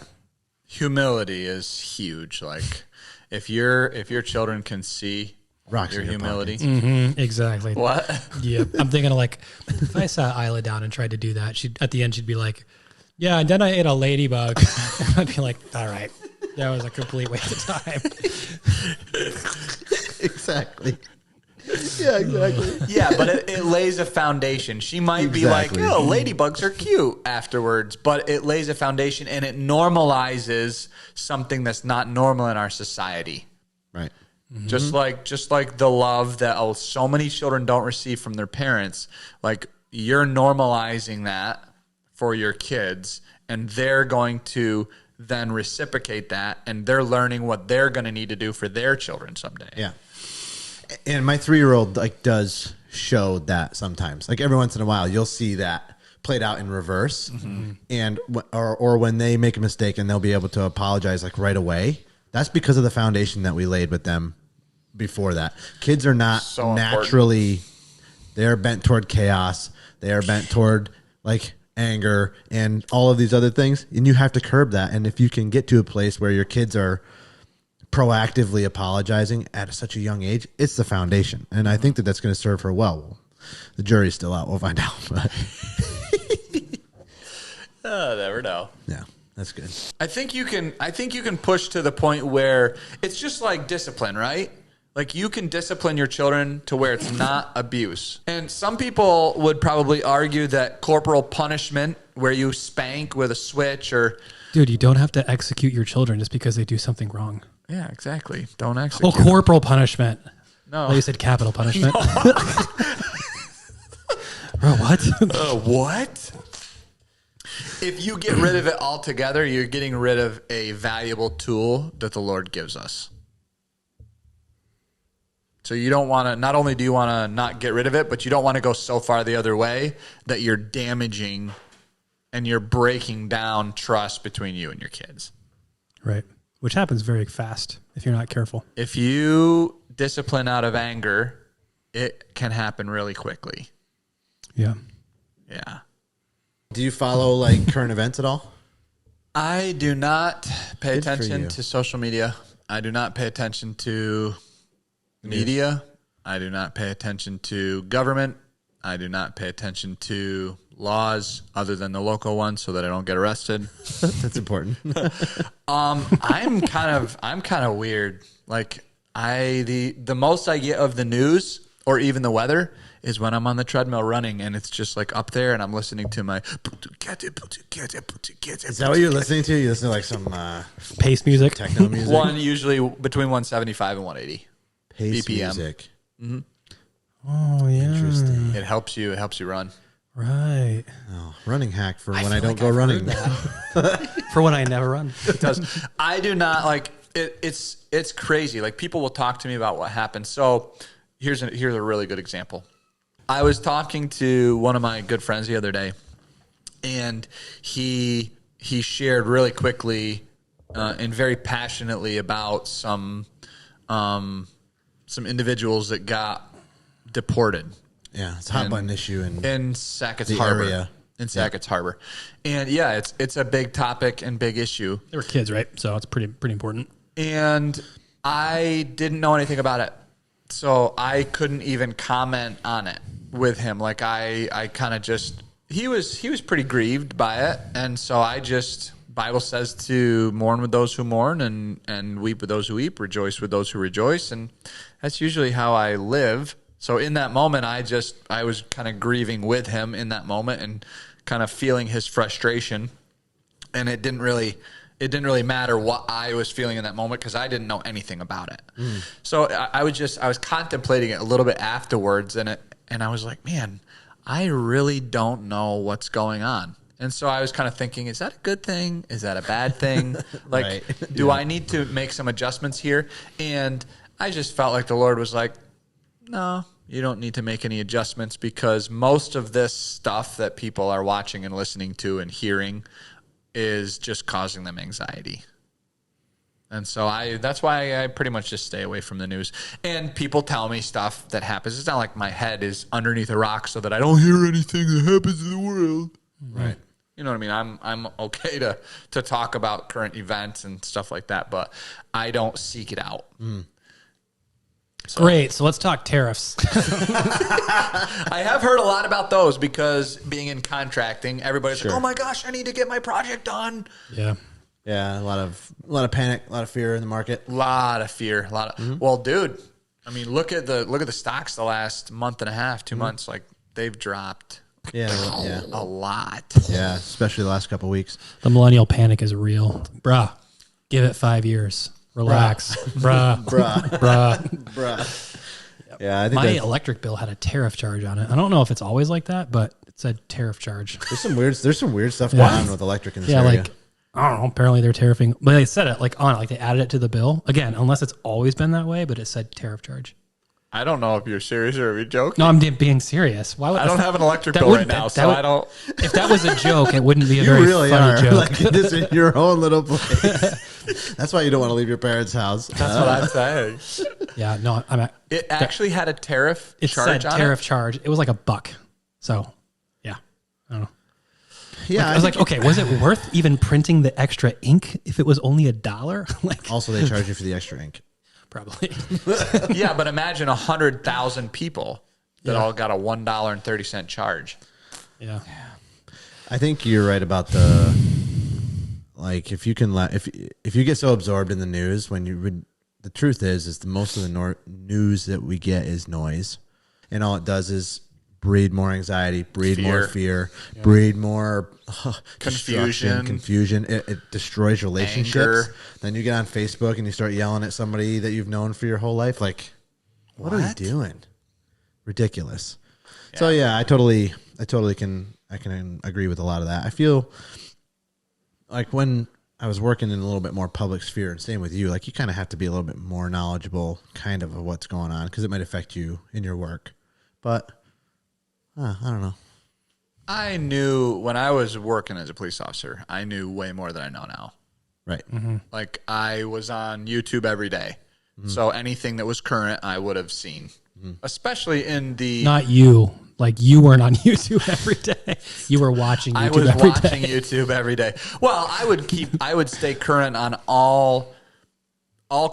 Humility is huge. Like, if your children can see your humility. Exactly. What? Yeah. I'm thinking of, like, if I sat Isla down and tried to do that, at the end she'd be like, yeah, and then I ate a ladybug. I'd be like, all right, that was a complete waste of time. Exactly. Yeah, exactly. Yeah, but it lays a foundation. She might be like, oh, ladybugs are cute afterwards, but it lays a foundation and it normalizes something that's not normal in our society. Right. Just like the love that so many children don't receive from their parents. Like, you're normalizing that for your kids, and they're going to then reciprocate that, and they're learning what they're going to need to do for their children someday. Yeah. And my 3-year-old does show that sometimes. Like, every once in a while, you'll see that played out in reverse, and or when they make a mistake and they'll be able to apologize like right away. That's because of the foundation that we laid with them before that. Kids are not naturally, they are bent toward chaos. They are bent toward like anger and all of these other things. And you have to curb that. And if you can get to a place where your kids are proactively apologizing at such a young age, it's the foundation. And I think that that's going to serve her well. The jury's still out. We'll find out. But never know. Yeah, that's good. I think you can push to the point where it's just like discipline, right? Like you can discipline your children to where it's not abuse. And some people would probably argue that corporal punishment, where you spank with a switch or... Dude, you don't have to execute your children just because they do something wrong. Yeah, exactly. Don't execute. Oh, corporal punishment. No. Well, you said capital punishment. Bro, what? What? If you get rid of it altogether, you're getting rid of a valuable tool that the Lord gives us. So you don't want to, not only do you want to not get rid of it, but you don't want to go so far the other way that you're damaging and you're breaking down trust between you and your kids. Right. Which happens very fast if you're not careful. If you discipline out of anger, it can happen really quickly. Yeah. Yeah. Do you follow like current events at all? I do not pay Good for attention you. to social media. I do not pay attention to media. I do not pay attention to government. I do not pay attention to laws other than the local ones so that I don't get arrested. That's important. I'm kind of weird. Like the most I get of the news or even the weather is when I'm on the treadmill running and it's just like up there and I'm listening to my... Is that what you're listening to? You listen to like some Pace music. techno music? One usually between 175 and 180. Pace BPM. music. Oh, yeah. Interesting. It helps you run. Right. Oh, running hack for when I feel don't like go I've running. For when I never run. It does. I do not like it. It's crazy. Like people will talk to me about what happened. So here's a really good example. I was talking to one of my good friends the other day, and he shared really quickly and very passionately about some individuals that got deported. Yeah, it's a hot button issue in Sackett's the Harbor. area. In Sackett's Harbor. And yeah, it's a big topic and big issue. They were kids, right? So it's pretty important. And I didn't know anything about it. So I couldn't even comment on it with him. Like I kind of just, he was pretty grieved by it. And so I just, Bible says to mourn with those who mourn and weep with those who weep, rejoice with those who rejoice. And that's usually how I live. So in that moment, I was kind of grieving with him in that moment and kind of feeling his frustration. And it didn't really matter what I was feeling in that moment because I didn't know anything about it. So I was contemplating it a little bit afterwards, and I was like, man, I really don't know what's going on. And so I was kind of thinking, is that a good thing? Is that a bad thing? Like, Right. do I need to make some adjustments here? And I just felt like the Lord was like, no, you don't need to make any adjustments because most of this stuff that people are watching and listening to and hearing is just causing them anxiety. And so that's why I pretty much just stay away from the news. And people tell me stuff that happens. It's not like my head is underneath a rock so that I don't hear anything that happens in the world. Right. You know what I mean? I'm okay to talk about current events and stuff like that, but I don't seek it out. So. Great. So let's talk tariffs. I have heard a lot about those because being in contracting, everybody's like, oh my gosh, I need to get my project done. Yeah. Yeah, a lot of panic, a lot of fear in the market. A lot of fear. Well, dude, I mean, look at the stocks the last month and a half, 2 months. Like they've dropped a lot. Yeah, especially the last couple of weeks. The millennial panic is real. Bruh, give it 5 years. Relax. Bruh. Yeah, I think my electric bill had a tariff charge on it. I don't know if it's always like that, but it said tariff charge. There's some weird stuff going on with electric in this area. Like I don't know. Apparently they're tariffing, but they said it like on it, like they added it to the bill again, unless it's always been that way. But it said tariff charge. I don't know if you're serious or if you're joking. No, I'm being serious. Why would I don't have an electric bill right now, so I don't. If that was a joke, it wouldn't be a very funny joke. Like this in your own little place. That's why you don't want to leave your parents' house. That's what I'm saying. Yeah, no, it actually had a tariff charge said on tariff it. charge. It was like $1. So, yeah, I don't know. Yeah, I was like, okay, was it worth even printing the extra ink if it was only $1? Like, also they charge you for the extra ink. probably. Yeah, but imagine 100,000 people that all got a $1.30 charge. Yeah. I think you're right about the, like, if you can if you get so absorbed in the news when you read, the truth is the most of the news that we get is noise, and all it does is breed more anxiety, breed more fear, breed more confusion. It destroys relationships. Anger. Then you get on Facebook and you start yelling at somebody that you've known for your whole life. Like, what are you doing? Ridiculous. Yeah. So yeah, I totally can agree with a lot of that. I feel like when I was working in a little bit more public sphere and staying with you, like you kind of have to be a little bit more knowledgeable kind of what's going on because it might affect you in your work. But I don't know. I knew when I was working as a police officer, I knew way more than I know now. Right. Mm-hmm. Like I was on YouTube every day. Mm-hmm. So anything that was current, I would have seen, especially in the... Not you. Like you weren't on YouTube every day. You were watching YouTube every day. I was watching YouTube every day. Well, I would stay current on all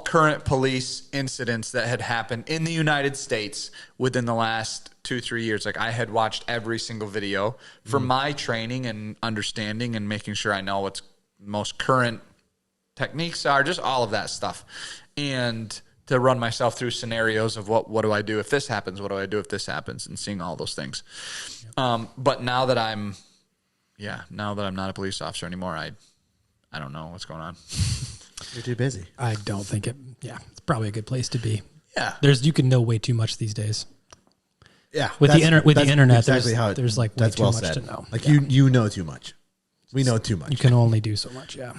current police incidents that had happened in the United States within the last 2-3 years. Like I had watched every single video for my training and understanding and making sure I know what's most current techniques are, just all of that stuff. And to run myself through scenarios of what do I do if this happens? What do I do if this happens? And seeing all those things. Yep. But now that I'm not a police officer anymore, I don't know what's going on. You're too busy. I don't think it's probably a good place to be. Yeah. You can know way too much these days. Yeah. With the internet, exactly there's like way too much to know. Like you know too much. We know too much. You can only do so much. Yeah.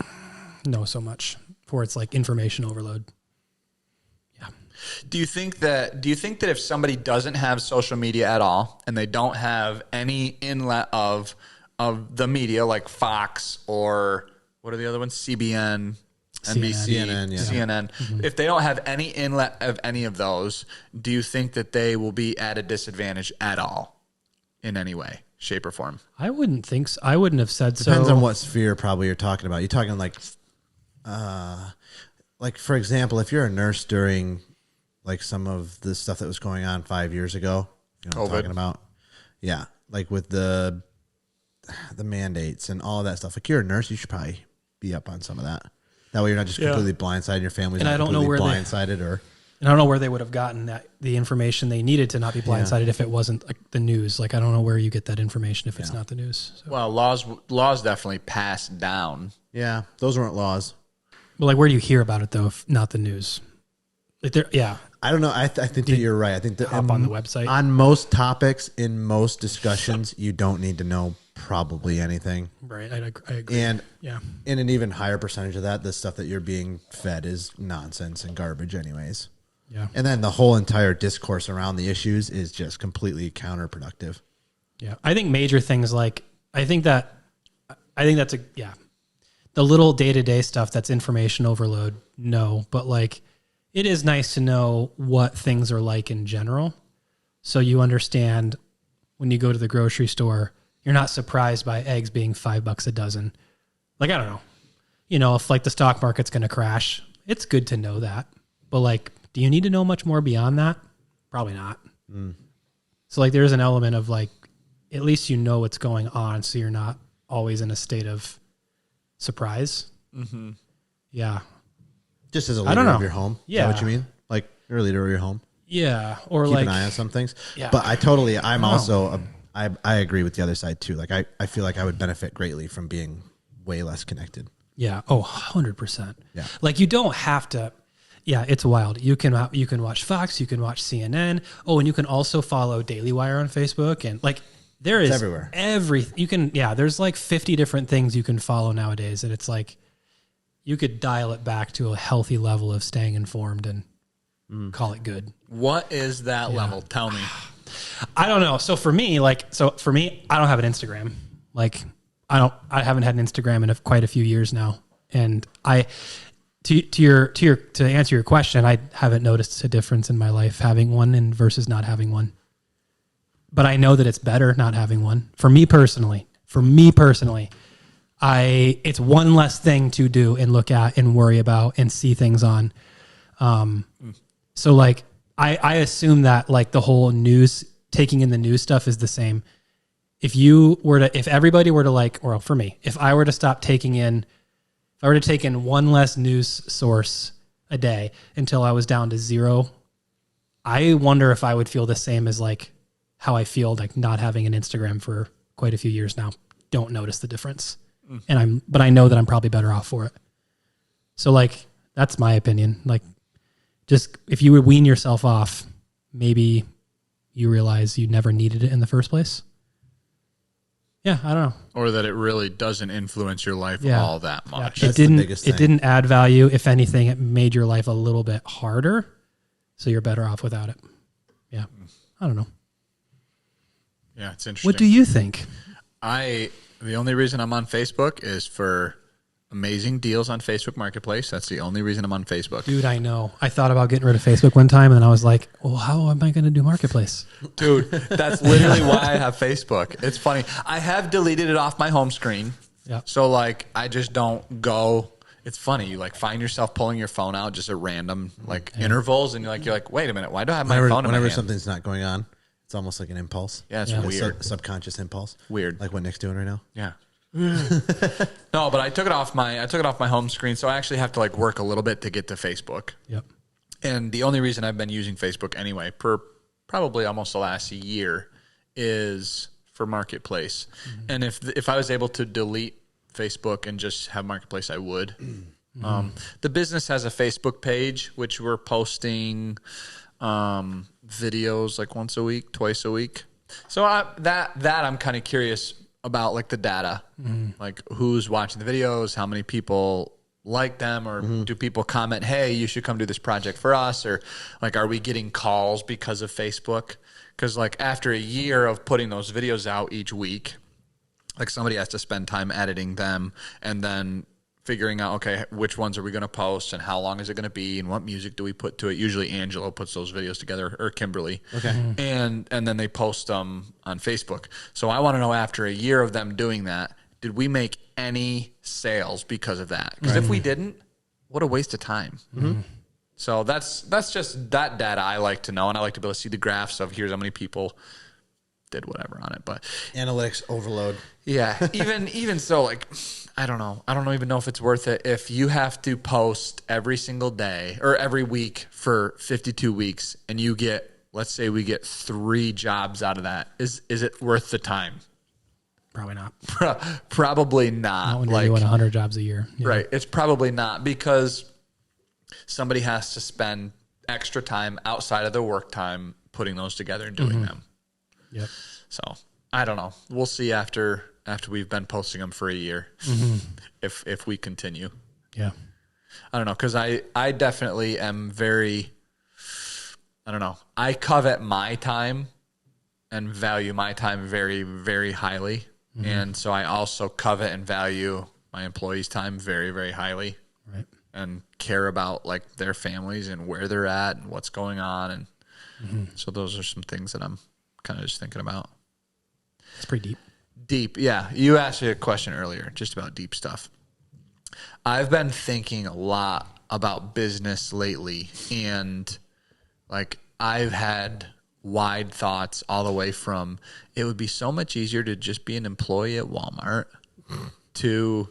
Know so much before it's like information overload. Yeah. Do you think that if somebody doesn't have social media at all and they don't have any inlet of the media like Fox or what are the other ones? CBN, NBC, CNN. Mm-hmm. If they don't have any inlet of any of those, do you think that they will be at a disadvantage at all in any way, shape, or form? I wouldn't think so. I wouldn't have said so. Depends on what sphere probably you're talking about. You're talking like for example, if you're a nurse during like some of the stuff that was going on 5 years ago, you know what I'm talking about? Yeah. Like with the mandates and all of that stuff. Like you're a nurse, you should probably be up on some of that. That way you're not just completely blindsided, your family's not completely blindsided. And I don't know where they would have gotten the information they needed to not be blindsided if it wasn't like the news. Like I don't know where you get that information if it's not the news. So. Well, laws definitely passed down. Yeah, those weren't laws. But like where do you hear about it though if not the news? Like I don't know. I think that you're right. I think that hop on the website. On most topics, in most discussions, you don't need to know probably anything. Right. I agree. And in an even higher percentage of that, the stuff that you're being fed is nonsense and garbage anyways. Yeah. And then the whole entire discourse around the issues is just completely counterproductive. Yeah. I think major things like, I think that's the little day-to-day stuff that's information overload. No, but like it is nice to know what things are like in general. So you understand when you go to the grocery store, you're not surprised by eggs being $5 a dozen. Like, I don't know, if like the stock market's going to crash, it's good to know that. But like, do you need to know much more beyond that? Probably not. So like, there's an element of like, at least you know what's going on. So you're not always in a state of surprise. Mm-hmm. Yeah. Just as a leader of your home. Yeah. Is that what you mean? Like you're a leader of your home. Yeah. Or keep like an eye on some things. Yeah. But I agree with the other side too. Like I feel like I would benefit greatly from being way less connected. Yeah. Oh, 100%. Yeah. Like you don't have to. Yeah, it's wild. You can watch Fox, you can watch CNN. Oh, and you can also follow Daily Wire on Facebook, and like there is everywhere. There's like 50 different things you can follow nowadays, and it's like you could dial it back to a healthy level of staying informed and call it good. What is that level? Tell me. I don't know. So for me, I don't have an Instagram. Like I haven't had an Instagram in quite a few years now, and to answer your question, I haven't noticed a difference in my life having one and versus not having one. But I know that it's better not having one for me personally. for me personally, it's one less thing to do and look at and worry about and see things on. So like, I assume that like the whole news, taking in the news stuff is the same. If everybody were to like, or for me, if I were to take in one less news source a day until I was down to 0, I wonder if I would feel the same as like how I feel like not having an Instagram for quite a few years now. Don't notice the difference. But I know that I'm probably better off for it. So like, that's my opinion. Like, just if you would wean yourself off, maybe you realize you never needed it in the first place. Yeah, I don't know. Or that it really doesn't influence your life all that much. Yeah. It didn't add value. If anything, it made your life a little bit harder. So you're better off without it. Yeah. I don't know. Yeah, it's interesting. What do you think? The only reason I'm on Facebook is for amazing deals on Facebook Marketplace. That's the only reason I'm on Facebook. Dude, I know. I thought about getting rid of Facebook one time, and then I was like, well, how am I going to do Marketplace? Dude, that's literally why I have Facebook. It's funny. I have deleted it off my home screen. Yeah. So, like, I just don't go. It's funny. You, like, find yourself pulling your phone out just at random, like, intervals, and you're like, wait a minute. Why do I have my phone in my hand? Whenever something's not going on, it's almost like an impulse. Yeah, it's weird. Subconscious impulse. Weird. Like what Nick's doing right now. Yeah. No, but I took it off my home screen, so I actually have to like work a little bit to get to Facebook. Yep. And the only reason I've been using Facebook anyway, for probably almost the last year, is for Marketplace. Mm-hmm. And if I was able to delete Facebook and just have Marketplace, I would. Mm-hmm. The business has a Facebook page, which we're posting videos like once a week, twice a week. So that I'm kind of curious about, like the data, like who's watching the videos, how many people like them, or do people comment, hey, you should come do this project for us, or like, are we getting calls because of Facebook? Because like after a year of putting those videos out each week, like somebody has to spend time editing them and then figuring out, okay, which ones are we going to post and how long is it going to be and what music do we put to it? Usually Angelo puts those videos together, or Kimberly. Okay. And then they post them on Facebook. So I want to know, after a year of them doing that, did we make any sales because of that? Because if we didn't, what a waste of time. Mm-hmm. So that's just that data I like to know, and I like to be able to see the graphs of here's how many people did whatever on it. But analytics overload. Yeah. Even so, like, I don't know. I don't even know if it's worth it. If you have to post every single day or every week for 52 weeks and you get, let's say we get 3 jobs out of that, is it worth the time? Probably not. Probably not. Not when you're doing 100 jobs a year. Yeah. Right. It's probably not, because somebody has to spend extra time outside of their work time putting those together and doing them. Yep. So I don't know. We'll see after we've been posting them for a year, if we continue. Yeah. I don't know, because I definitely am very, I don't know. I covet my time and value my time very, very highly. Mm-hmm. And so I also covet and value my employees' time very, very highly. Right. And care about like their families and where they're at and what's going on. And so those are some things that I'm kind of just thinking about. It's pretty deep. Deep, yeah. You asked me a question earlier just about deep stuff. I've been thinking a lot about business lately, and like I've had wide thoughts all the way from it would be so much easier to just be an employee at Walmart to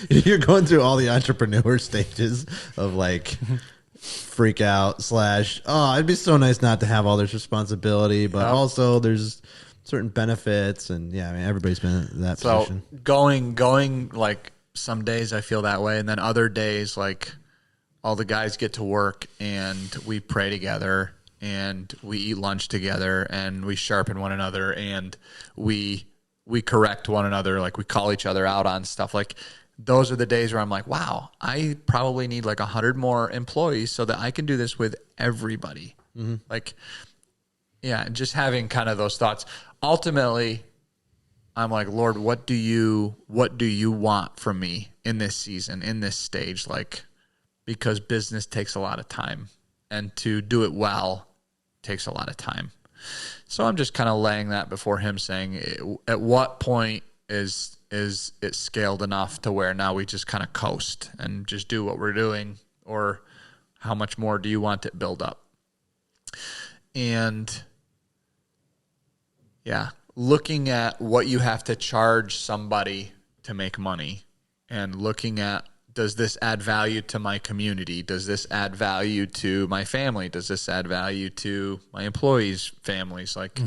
you're going through all the entrepreneur stages of like freak out / oh, it'd be so nice not to have all this responsibility, but also there's certain benefits, and yeah, I mean everybody's been in that position. So going like some days I feel that way, and then other days like all the guys get to work and we pray together and we eat lunch together and we sharpen one another and we correct one another, like we call each other out on stuff. Like those are the days where I'm like, wow, I probably need like 100 more employees so that I can do this with everybody. Mm-hmm. Like, yeah, just having kind of those thoughts. Ultimately, I'm like, Lord, what do you want from me in this season, in this stage? Like, because business takes a lot of time, and to do it well takes a lot of time. So I'm just kind of laying that before him, saying, at what point is it scaled enough to where now we just kind of coast and just do what we're doing, or how much more do you want it build up? And yeah, looking at what you have to charge somebody to make money, and looking at, does this add value to my community? Does this add value to my family? Does this add value to my employees' families? Like,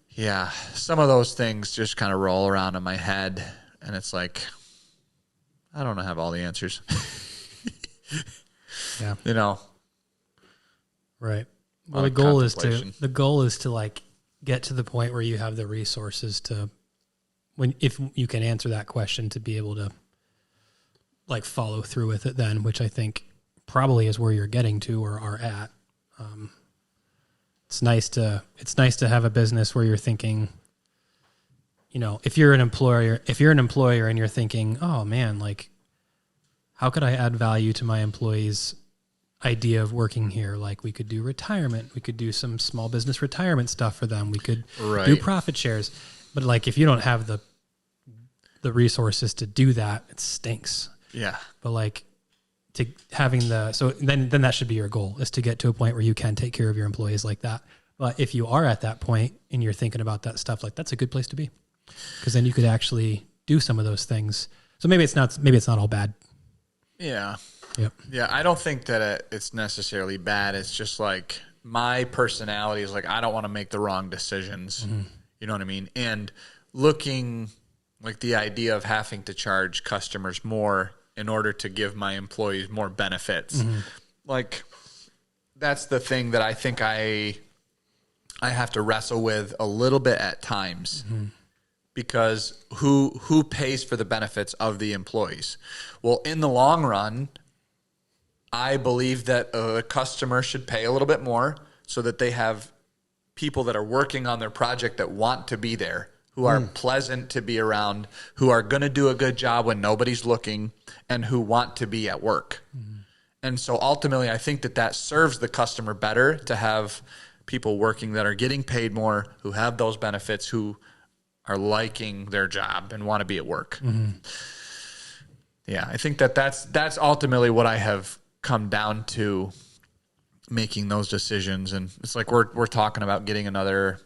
yeah, some of those things just kind of roll around in my head, and it's like, I don't have all the answers. Yeah. You know. Right. Well, the goal is to like get to the point where you have the resources to, if you can answer that question, to be able to like follow through with it then, which I think probably is where you're getting to or are at. It's nice to have a business where you're thinking, you know, if you're an employer and you're thinking, oh man, like, how could I add value to my employees' idea of working here? Like, we could do retirement. We could do some small business retirement stuff for them. We could do profit shares. But like, if you don't have the resources to do that, it stinks. Yeah. But like, then that should be your goal, is to get to a point where you can take care of your employees like that. But if you are at that point and you're thinking about that stuff, like, that's a good place to be, because then you could actually do some of those things. So maybe it's not all bad. Yeah. Yep. Yeah. I don't think that it's necessarily bad. It's just like, my personality is like, I don't want to make the wrong decisions. Mm-hmm. You know what I mean? And looking like the idea of having to charge customers more in order to give my employees more benefits. Mm-hmm. Like, that's the thing that I think I have to wrestle with a little bit at times. Mm-hmm. Because who pays for the benefits of the employees? Well, in the long run, I believe that a customer should pay a little bit more so that they have people that are working on their project that want to be there, who are pleasant to be around, who are going to do a good job when nobody's looking, and who want to be at work. Mm-hmm. And so ultimately, I think that serves the customer better to have people working that are getting paid more, who have those benefits, who are liking their job and want to be at work. Mm-hmm. Yeah, I think that's ultimately what I have come down to, making those decisions. And it's like we're talking about getting another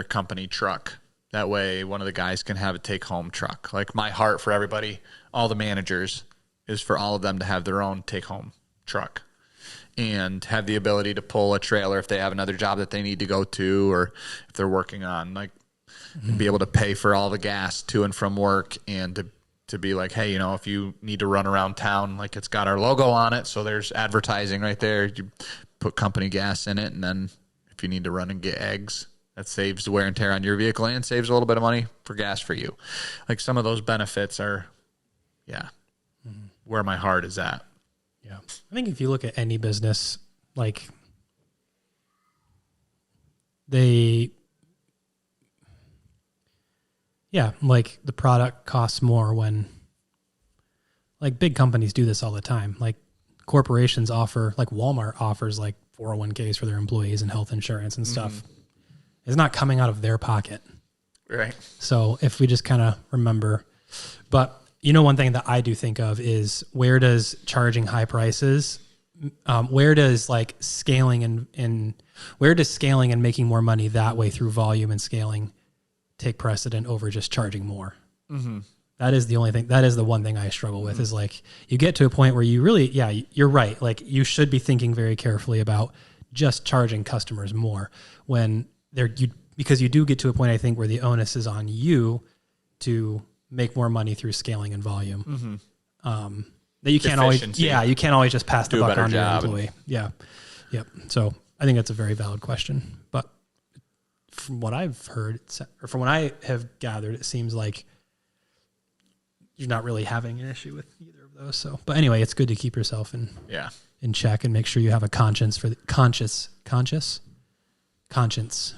company truck. That way one of the guys can have a take-home truck. Like, my heart for everybody, all the managers, is for all of them to have their own take-home truck and have the ability to pull a trailer if they have another job that they need to go to, or if they're working on, like, and be able to pay for all the gas to and from work, and to be like, hey, you know, if you need to run around town, like, it's got our logo on it, so there's advertising right there. You put company gas in it, and then if you need to run and get eggs, that saves the wear and tear on your vehicle and saves a little bit of money for gas for you. Like, some of those benefits are, where my heart is at. Yeah. I think if you look at any business, like, like, the product costs more when, like, big companies do this all the time. Like, corporations offer, like, Walmart offers, like, 401ks for their employees and health insurance and stuff. Mm-hmm. It's not coming out of their pocket. Right. So if we just kind of remember, but you know, one thing that I do think of is, where does charging high prices, where does like scaling and making more money that way through volume and scaling take precedent over just charging more? Mm-hmm. That is the only thing. That is the one thing I struggle with, is like, you get to a point where you really, you're right. Like, you should be thinking very carefully about just charging customers more when because you do get to a point, I think, where the onus is on you to make more money through scaling and volume. Mm-hmm. That you can't always, you can't always just pass the buck on your employee. Yeah. Yep. So I think that's a very valid question. But from what I've heard, or from what I have gathered, it seems like you're not really having an issue with either of those. So, but anyway, it's good to keep yourself in check and make sure you have a conscience for the conscience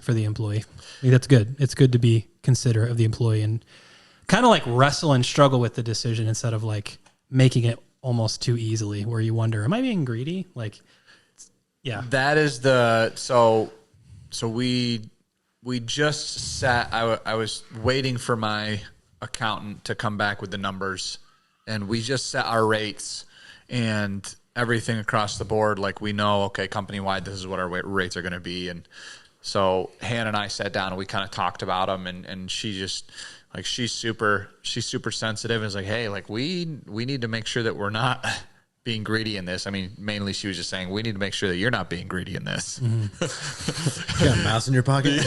for the employee. I think that's good. It's good to be considerate of the employee and kind of like wrestle and struggle with the decision, instead of like making it almost too easily, where you wonder, am I being greedy? Like, yeah, that is so so we just sat. I was waiting for my accountant to come back with the numbers, and we just set our rates and everything across the board. Like, we know, okay, company wide, this is what our rates are going to be. And so Hannah and I sat down and we kind of talked about them, and she just, like, she's super sensitive, and is like, hey, like, we need to make sure that we're not being greedy in this. I mean, mainly she was just saying, we need to make sure that you're not being greedy in this. Mm-hmm. You got a mouse in your pocket?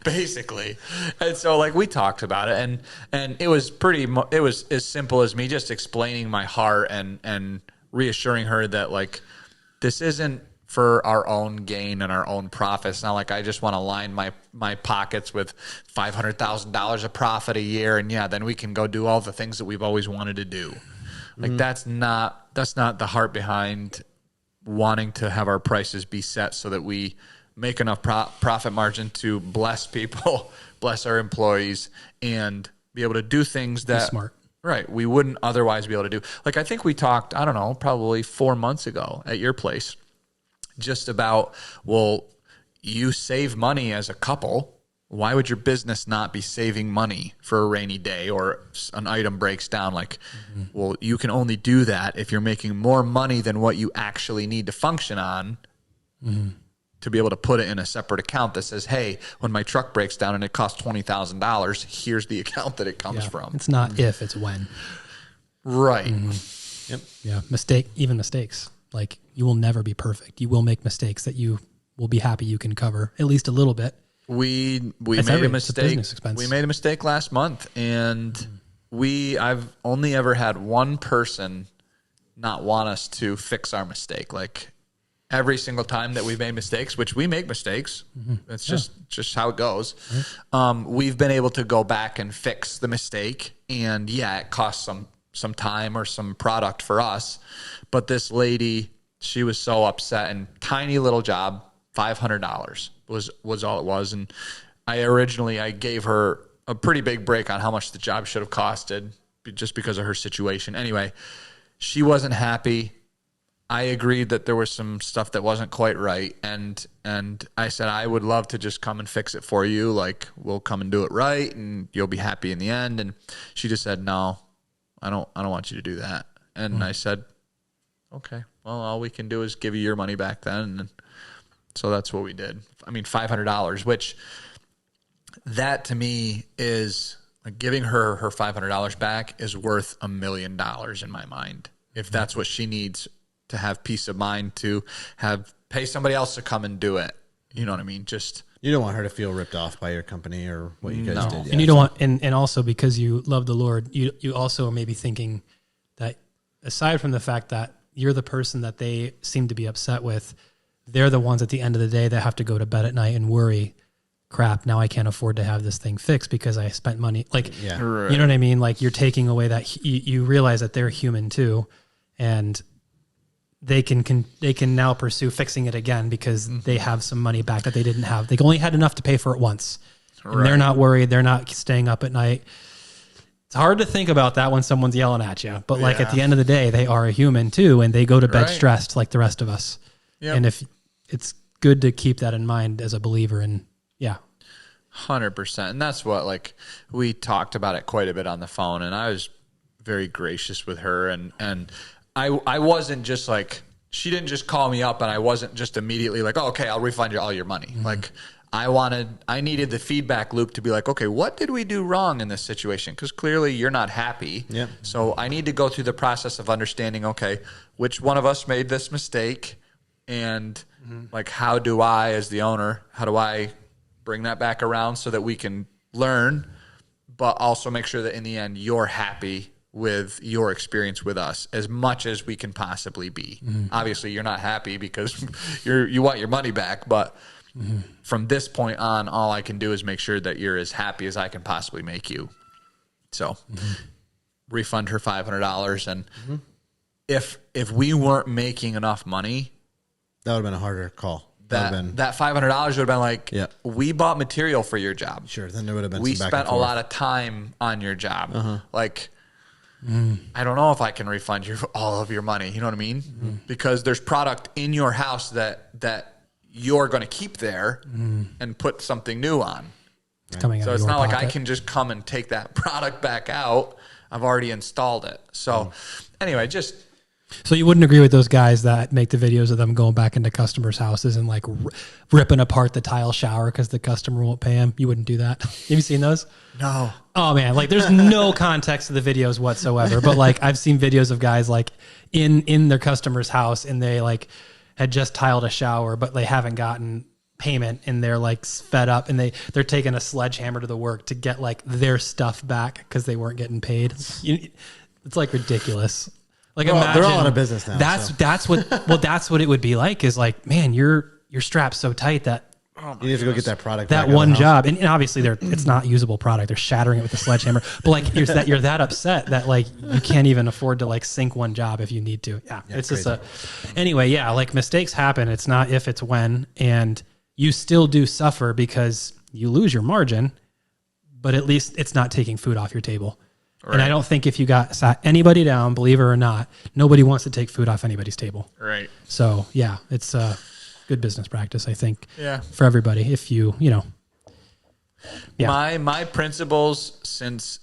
Basically. And so, like, we talked about it, and it was it was as simple as me just explaining my heart and reassuring her that, like, this isn't for our own gain and our own profit. It's not like I just want to line my pockets with $500,000 of profit a year, and then we can go do all the things that we've always wanted to do. Like, that's not the heart behind wanting to have our prices be set so that we make enough profit margin to bless people, bless our employees, and be able to do things that smart. Right, we wouldn't otherwise be able to do. Like, I think we talked, I don't know, probably 4 months ago at your place, just about, well, you save money as a couple. Why would your business not be saving money for a rainy day or an item breaks down? Like, well, you can only do that if you're making more money than what you actually need to function on to be able to put it in a separate account that says, hey, when my truck breaks down and it costs $20,000, here's the account that it comes from. It's not if, it's when. Right. Yep. Yeah. Even mistakes. Like, you will never be perfect. You will make mistakes that you will be happy you can cover at least a little bit. We made a mistake. We made a mistake last month, and I've only ever had one person not want us to fix our mistake. Like, every single time that we've made mistakes, which we make mistakes, that's just how it goes. We've been able to go back and fix the mistake, and it costs some time or some product for us. But this lady, she was so upset, and tiny little job, $500 was all it was. And I gave her a pretty big break on how much the job should have costed just because of her situation. Anyway, she wasn't happy. I agreed that there was some stuff that wasn't quite right. And I said, I would love to just come and fix it for you. Like, we'll come and do it right, and you'll be happy in the end. And she just said, no, I don't want you to do that. And I said, okay, well, all we can do is give you your money back then. And so that's what we did. I mean, $500, which that to me is, like, giving her $500 back is worth $1 million in my mind. If that's what she needs to have peace of mind, to pay somebody else to come and do it. You know what I mean? Just, you don't want her to feel ripped off by your company or what you guys did. And you don't want, and also because you love the Lord, you also are maybe thinking that, aside from the fact that you're the person that they seem to be upset with, they're the ones at the end of the day that have to go to bed at night and worry, crap, now I can't afford to have this thing fixed because I spent money. Like, you know what I mean? Like, you're taking away that you realize that they're human too, and they can now pursue fixing it again because they have some money back that they didn't have. They only had enough to pay for it once. And they're not worried. They're not staying up at night. It's hard to think about that when someone's yelling at you, but like, at the end of the day, they are a human too, and they go to bed stressed like the rest of us. Yep. And if it's good to keep that in mind as a believer, and 100%. And that's what, like, we talked about it quite a bit on the phone, and I was very gracious with her, and I wasn't just like, she didn't just call me up and I wasn't just immediately like, oh, okay, I'll refund you all your money. Like, I needed the feedback loop to be like, okay, what did we do wrong in this situation? Because clearly you're not happy. Yep. So I need to go through the process of understanding, okay, which one of us made this mistake, and like, how do I, as the owner, how do I bring that back around so that we can learn, but also make sure that in the end you're happy with your experience with us as much as we can possibly be. Obviously, you're not happy because you want your money back, but from this point on, all I can do is make sure that you're as happy as I can possibly make you. So refund her $500. And if we weren't making enough money, that would have been a harder call. That $500 would have been like, we bought material for your job. Sure. Then there would have been we some back spent and forth. a lot of time on your job. Like, I don't know if I can refund you all of your money. You know what I mean? Because there's product in your house that you're going to keep there and put something new on. Coming out so of it's your not like pocket. I can just come and take that product back out. I've already installed it. So anyway, So you wouldn't agree with those guys that make the videos of them going back into customers' houses and like ripping apart the tile shower because the customer won't pay them? You wouldn't do that. Have you seen those? no. Oh man, like there's no context to the videos whatsoever. But like I've seen videos of guys like in their customer's house and they like had just tiled a shower, but they haven't gotten payment and they're like fed up and they're taking a sledgehammer to the work to get like their stuff back because they weren't getting paid. It's like ridiculous. Like They're imagine all out of business now. That's what it would be like is like, man, you're strapped so tight that you need to go get that product. that one job, and obviously it's not usable product. They're shattering it with a sledgehammer. But like you're that upset that like you can't even afford to like sink one job if you need to. Yeah, it's crazy. just anyway. Yeah, like mistakes happen. It's not if, it's when, and you still do suffer because you lose your margin, but at least it's not taking food off your table. Right. And I don't think if you sat anybody down, believe it or not, nobody wants to take food off anybody's table. Right. So yeah, it's good business practice, I think. Yeah. For everybody, if you know. Yeah. My principles, since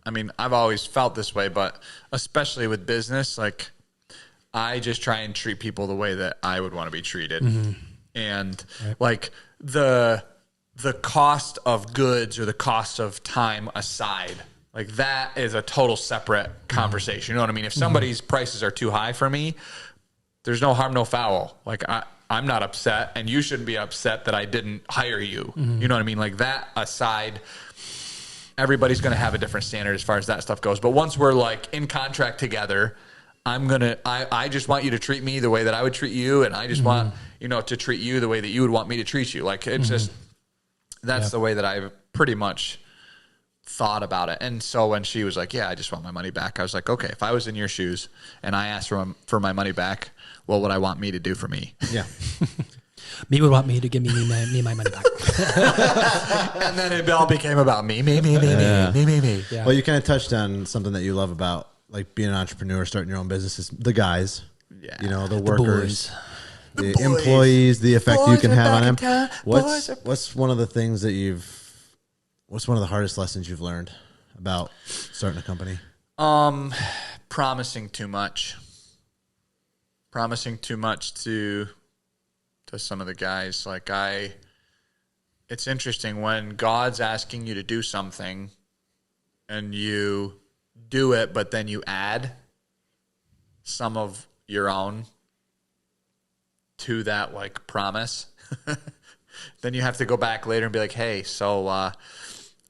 I've always felt this way, but especially with business, like I just try and treat people the way that I would want to be treated. Mm-hmm. And like the cost of goods or the cost of time aside, like that is a total separate conversation. You know what I mean? If somebody's prices are too high for me, there's no harm, no foul. Like I'm not upset and you shouldn't be upset that I didn't hire you. Mm-hmm. You know what I mean? Like that aside, everybody's going to have a different standard as far as that stuff goes. But once we're like in contract together, I just want you to treat me the way that I would treat you. And I just want, to treat you the way that you would want me to treat you. Like it's just, that's the way that I've pretty much thought about it. And so when she was like, yeah, I just want my money back, I was like, okay, if I was in your shoes and I asked for my money back, what would I want me to do for me? Yeah. Me would want me to give me my money back. And then it all became about me. Yeah. Well, you kind of touched on something that you love about like being an entrepreneur, starting your own business is the guys, the workers, the employees, the effect you can have on them. What's one of the things that what's one of the hardest lessons you've learned about starting a company? Promising too much to some of the guys. Like it's interesting when God's asking you to do something and you do it, but then you add some of your own to that like promise. Then you have to go back later and be like, hey, so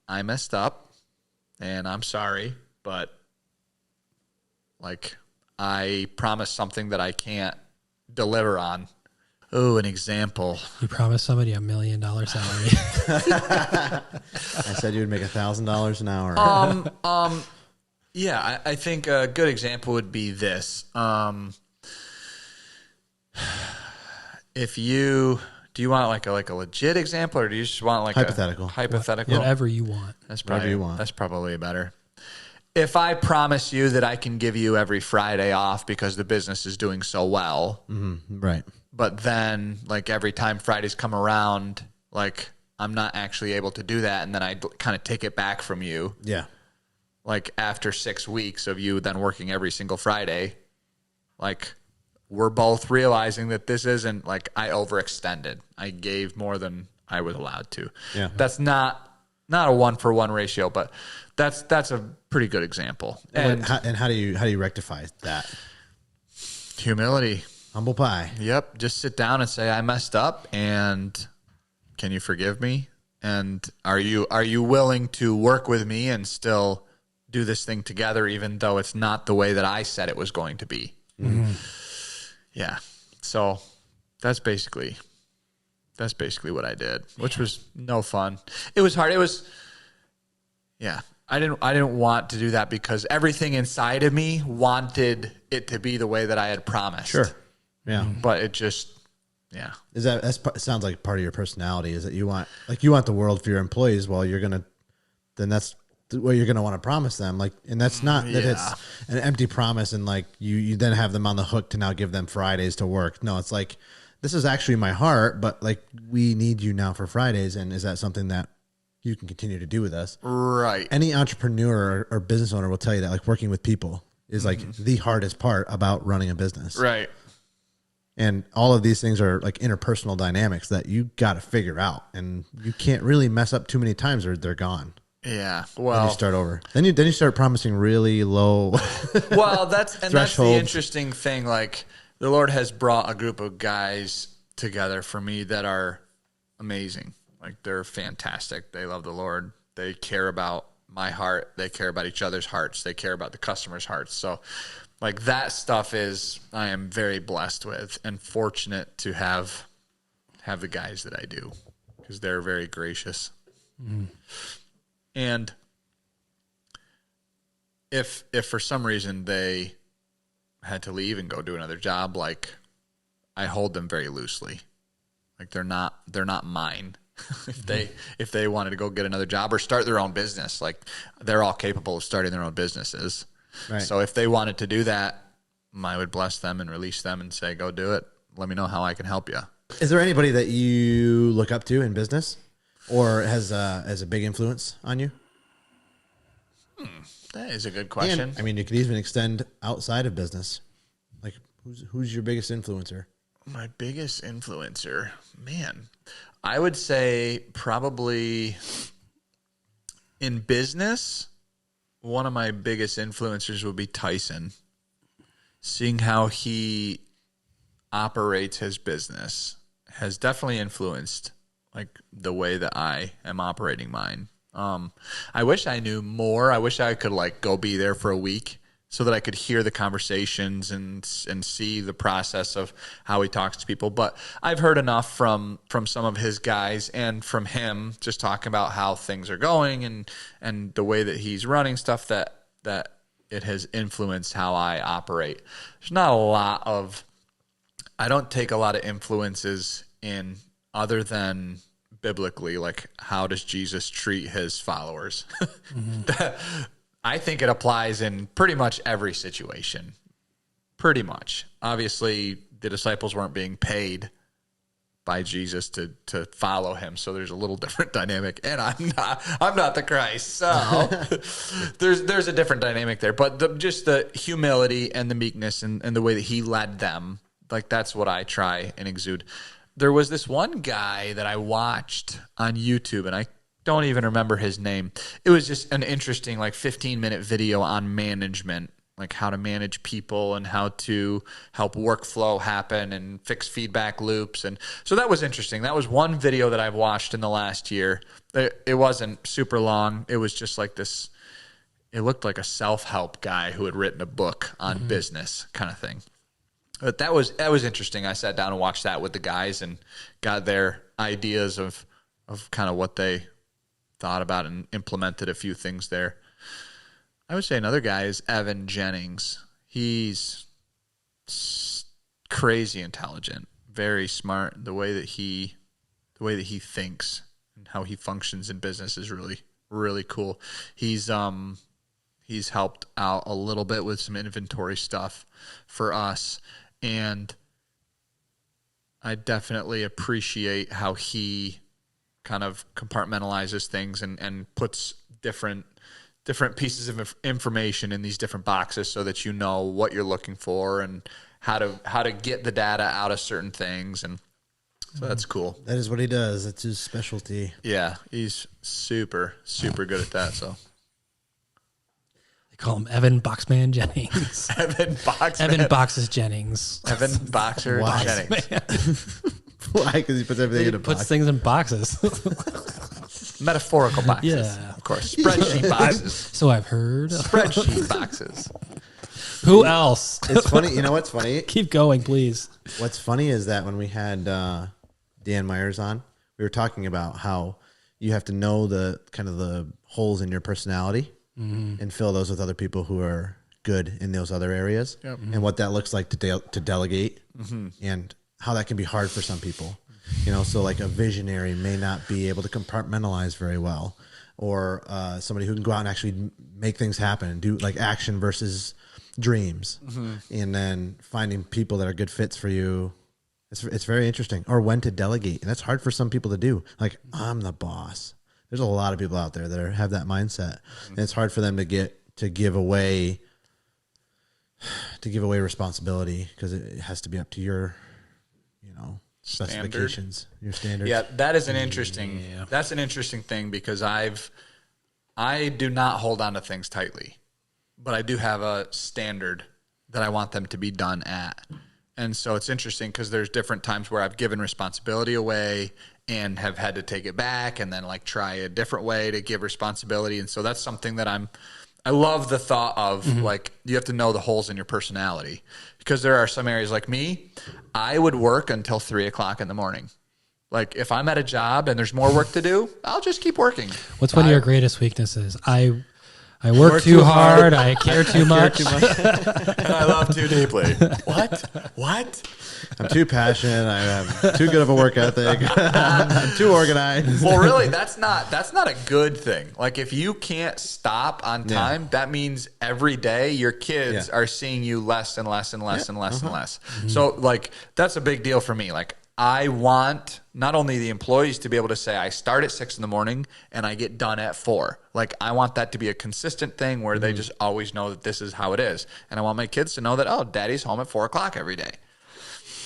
I messed up and I'm sorry, but like I promised something that I can't deliver on. Oh, an example. You promised somebody $1 million salary. I said you would make $1,000 an hour. Yeah, I think a good example would be this. Do you want like a legit example, or do you just want like hypothetical? Hypothetical. Whatever you want. Whatever you want. That's probably better. If I promise you that I can give you every Friday off because the business is doing so well, right? But then, like every time Fridays come around, like I'm not actually able to do that, and then I kind of take it back from you. Yeah. Like after 6 weeks of you then working every single Friday, like we're both realizing that this isn't like I overextended. I gave more than I was allowed to. Yeah. That's not a 1-for-1 ratio, but that's a pretty good example. And how do you rectify that? Humility. Humble pie. Yep. Just sit down and say, I messed up and can you forgive me? And are you willing to work with me and still do this thing together, even though it's not the way that I said it was going to be? Mm-hmm. Yeah. So that's basically what I did, which was no fun. It was hard. I didn't want to do that because everything inside of me wanted it to be the way that I had promised. Sure. Yeah. But it just, yeah. It sounds like part of your personality is that you want the world for your employees. Well, then that's what you're going to want to promise them. Like, and that's not that it's an empty promise and like you then have them on the hook to now give them Fridays to work. No, it's like this is actually my heart, but like we need you now for Fridays. And is that something that you can continue to do with us? Right. Any entrepreneur or business owner will tell you that like working with people is like the hardest part about running a business. Right. And all of these things are like interpersonal dynamics that you got to figure out, and you can't really mess up too many times or they're gone. Yeah. Well, then you start over. Then you start promising really low. Well, that's the interesting thing. Like the Lord has brought a group of guys together for me that are amazing. Like they're fantastic. They love the Lord. They care about my heart. They care about each other's hearts. They care about the customers' hearts. So like that stuff I am very blessed with and fortunate to have the guys that I do, because they're very gracious. Mm. And if for some reason they had to leave and go do another job, like I hold them very loosely. Like they're not mine. If they wanted to go get another job or start their own business, like they're all capable of starting their own businesses. Right. So if they wanted to do that, I would bless them and release them and say, go do it. Let me know how I can help you. Is there anybody that you look up to in business or has a big influence on you? That is a good question. And, I mean, you could even extend outside of business. Like who's your biggest influencer? My biggest influencer, man, I would say probably in business, one of my biggest influencers would be Tyson. Seeing how he operates his business has definitely influenced like the way that I am operating mine. I wish I knew more. I wish I could like go be there for a week so that I could hear the conversations and see the process of how he talks to people. But I've heard enough from some of his guys and from him just talking about how things are going and the way that he's running stuff that it has influenced how I operate. There's not a lot of, I don't take a lot of influences in other than biblically, like how does Jesus treat his followers? Mm-hmm. I think it applies in pretty much every situation. Pretty much. Obviously, the disciples weren't being paid by Jesus to follow him, so there's a little different dynamic. And I'm not the Christ, so there's a different dynamic there. But just the humility and the meekness and the way that he led them, like that's what I try and exude. There was this one guy that I watched on YouTube, and I don't even remember his name. It was just an interesting, like 15-minute video on management, like how to manage people and how to help workflow happen and fix feedback loops. And so that was interesting. That was one video that I've watched in the last year. It wasn't super long. It was just like this, it looked like a self-help guy who had written a book on business kind of thing. But that was interesting. I sat down and watched that with the guys and got their ideas of kind of what they thought about and implemented a few things there. I would say another guy is Evan Jennings. He's crazy intelligent, very smart. The way that he thinks and how he functions in business is really, really cool. He's helped out a little bit with some inventory stuff for us, and I definitely appreciate how he kind of compartmentalizes things and puts different pieces of information in these different boxes so that you know what you're looking for and how to get the data out of certain things. And so that's cool. That is what he does. That's his specialty. Yeah. He's super, super good at that. So they call him Evan Boxman Jennings. Evan Boxman. Evan Boxes Jennings. Evan Boxer Jennings. Why? Because he puts everything in a box. Puts things in boxes. Metaphorical boxes. Yeah. Of course. Spreadsheet boxes. So I've heard. Spreadsheet boxes. Who else? It's funny. You know what's funny? Keep going, please. What's funny is that when we had Dan Myers on, we were talking about how you have to know the kind of the holes in your personality and fill those with other people who are good in those other areas, and what that looks like to delegate, and how that can be hard for some people. You know, so like a visionary may not be able to compartmentalize very well, or somebody who can go out and actually make things happen and do like action versus dreams, and then finding people that are good fits for you It's very interesting. Or when to delegate. And that's hard for some people to do. Like, I'm the boss. There's a lot of people out there that have that mindset. And it's hard for them to give away responsibility because it has to be up to your, specifications, your standards. Yeah, that is an interesting. Yeah. That's an interesting thing because I do not hold on to things tightly, but I do have a standard that I want them to be done at. And so it's interesting because there's different times where I've given responsibility away and have had to take it back and then like try a different way to give responsibility. And so that's something that I love the thought of like, you have to know the holes in your personality because there are some areas like me, I would work until 3:00 in the morning. Like if I'm at a job and there's more work to do, I'll just keep working. What's one of your greatest weaknesses? I work too hard. I care too much. And I love too deeply. What? I'm too passionate. I have too good of a work ethic. I'm too organized. Well, really, that's not a good thing. Like if you can't stop on time, that means every day your kids are seeing you less and less and less and less and less. So like that's a big deal for me. Like I want not only the employees to be able to say, I start at 6 a.m. and I get done at 4. Like I want that to be a consistent thing where they just always know that this is how it is. And I want my kids to know that, oh, daddy's home at 4:00 every day.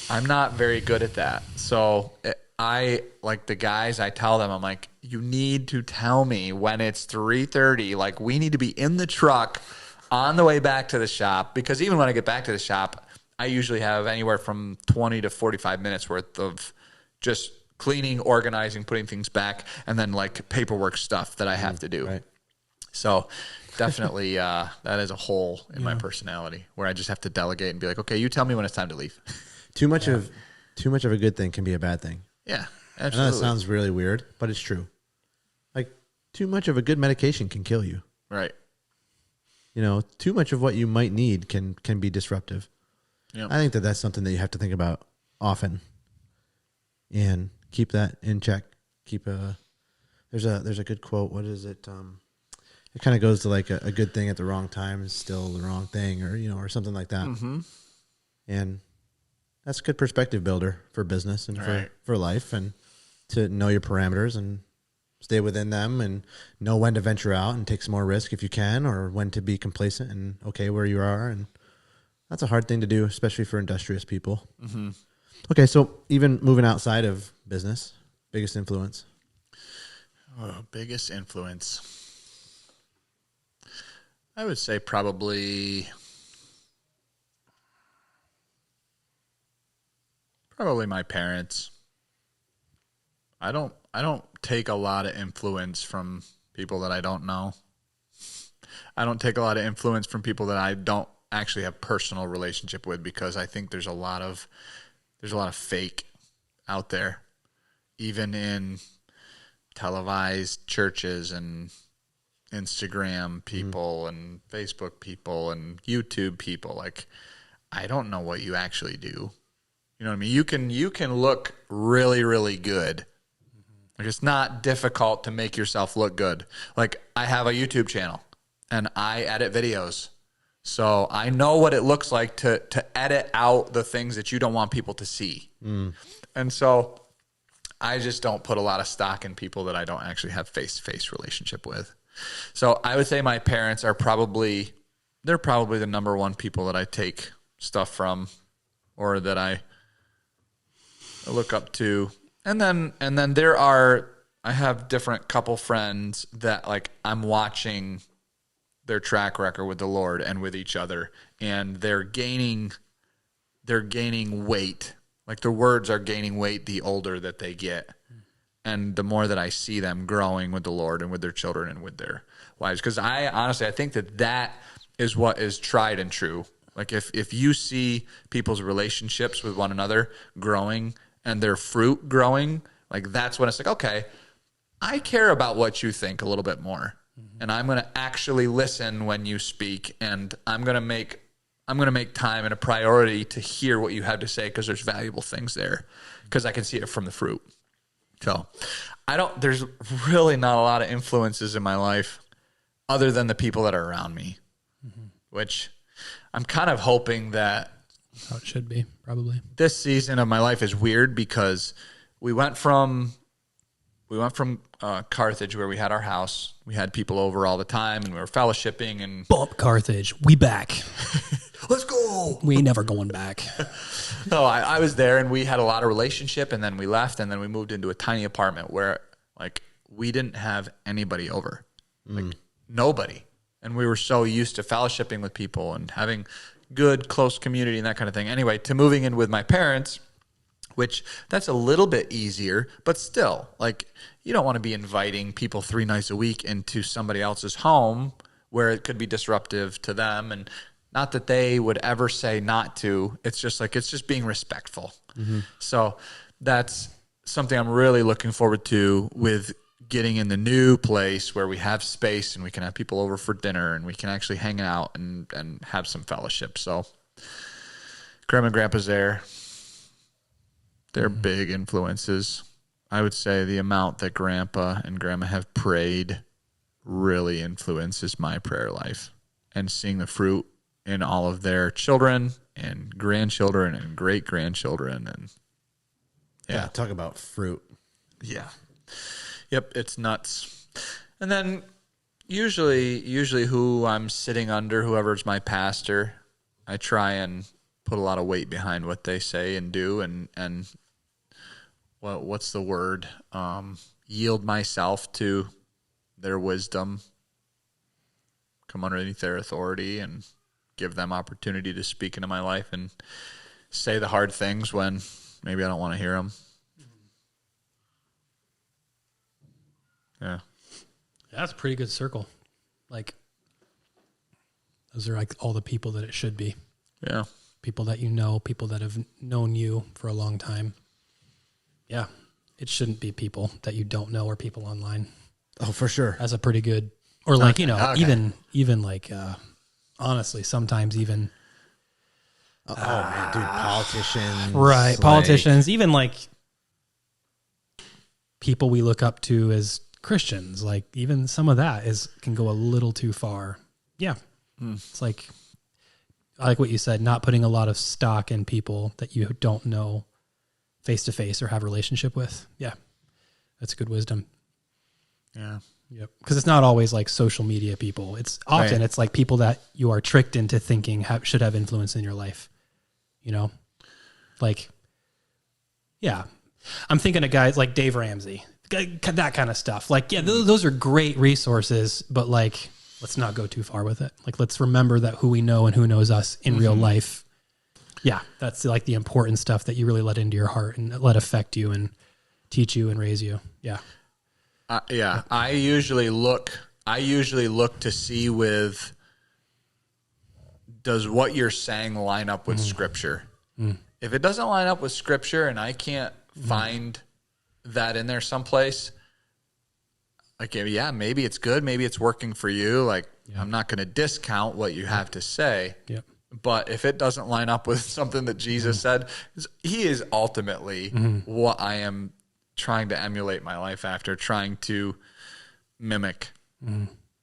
I'm not very good at that. So I, like the guys, I tell them, I'm like, you need to tell me when it's 3:30. Like we need to be in the truck on the way back to the shop because even when I get back to the shop, I usually have anywhere from 20 to 45 minutes worth of just cleaning, organizing, putting things back, and then like paperwork stuff that I have to do. Right. So definitely that is a hole in my personality where I just have to delegate and be like, okay, you tell me when it's time to leave. Too much of a good thing can be a bad thing. Yeah, absolutely. I know that sounds really weird, but it's true. Like too much of a good medication can kill you. Right. Too much of what you might need can be disruptive. Yep. I think that's something that you have to think about often and keep that in check. There's a good quote. What is it? It kind of goes to like a good thing at the wrong time is still the wrong thing or something like that. Mm-hmm. And that's a good perspective builder for business and for life and to know your parameters and stay within them and know when to venture out and take some more risk if you can or when to be complacent and okay where you are. And that's a hard thing to do, especially for industrious people. Mm-hmm. Okay, so even moving outside of business, biggest influence? Oh, biggest influence. I would say probably my parents. I don't take a lot of influence from people that I don't know. I don't take a lot of influence from people that I don't actually have personal relationship with because I think there's a lot of fake out there, even in televised churches and Instagram people and Facebook people and YouTube people. Like, I don't know what you actually do. You know what I mean? You can look really, really good. Like, it's not difficult to make yourself look good. Like, I have a YouTube channel and I edit videos. So I know what it looks like to edit out the things that you don't want people to see. And so I just don't put a lot of stock in people that I don't actually have face-to-face relationship with. So I would say my parents are probably the number one people that I take stuff from or that I look up to. And then I have different couple friends that like I'm watching their track record with the Lord and with each other, and they're gaining weight. Like their words are gaining weight the older that they get. And the more that I see them growing with the Lord and with their children and with their wives. Because I think that is what is tried and true. Like if you see people's relationships with one another growing and their fruit growing, like that's when it's like, okay, I care about what you think a little bit more. And I'm going to actually listen when you speak, and I'm going to make time and a priority to hear what you have to say because there's valuable things there because I can see it from the fruit. So there's really not a lot of influences in my life other than the people that are around me, which I'm kind of hoping that How it should be, probably. This season of my life is weird because we went from Carthage, where we had our house. We had people over all the time, and we were fellowshipping. And Bump Carthage, we back. Let's go. We ain't never going back. No, I was there, and we had a lot of relationship, and then we left, and then we moved into a tiny apartment where, like, we didn't have anybody over, like nobody, and we were so used to fellowshipping with people and having good, close community and that kind of thing. Anyway, to moving in with my parents, which that's a little bit easier, but still, like, you don't want to be inviting people 3 nights a week into somebody else's home where it could be disruptive to them. And not that they would ever say not to. It's just like, it's just being respectful. So that's something I'm really looking forward to with getting in the new place where we have space and we can have people over for dinner and we can actually hang out and have some fellowship. So Grandma and Grandpa's there. They're big influences. I would say the amount that Grandpa and Grandma have prayed really influences my prayer life, and seeing the fruit in all of their children and grandchildren and great-grandchildren. And yeah, talk about fruit. Yeah. Yep, it's nuts. And then usually who I'm sitting under, whoever's my pastor, I try and put a lot of weight behind what they say and do, and what's the word? Yield myself to their wisdom, come underneath their authority, and give them opportunity to speak into my life and say the hard things when maybe I don't want to hear them. Yeah. That's a pretty good circle. Like, those are like all the people that it should be. Yeah. People that you know, people that have known you for a long time. Yeah. It shouldn't be people that you don't know or people online. Oh, for sure. That's a pretty good, or like, even like, honestly, sometimes even. Man, dude, politicians. Right. Like, politicians, even like people we look up to as Christians, like even some of that can go a little too far. Yeah. It's like, I like what you said, not putting a lot of stock in people that you don't know face to face or have a relationship with. Yeah. That's good wisdom. Yeah. Yep. Because it's not always like social media people. It's often it's like people that you are tricked into thinking should have influence in your life. You know, like, yeah, I'm thinking of guys like Dave Ramsey, that kind of stuff. Like, yeah, those are great resources, but like, let's not go too far with it. Like, let's remember that who we know and who knows us in real life. Yeah. That's like the important stuff that you really let into your heart and let affect you and teach you and raise you. Yeah. Yeah. I usually look to see does what you're saying line up with Scripture? If it doesn't line up with Scripture and I can't find that in there someplace, like, yeah, maybe it's good, maybe it's working for you. Like, I'm not going to discount what you have to say. Yep. But if it doesn't line up with something that Jesus said, he is ultimately what I am trying to emulate my life after, trying to mimic.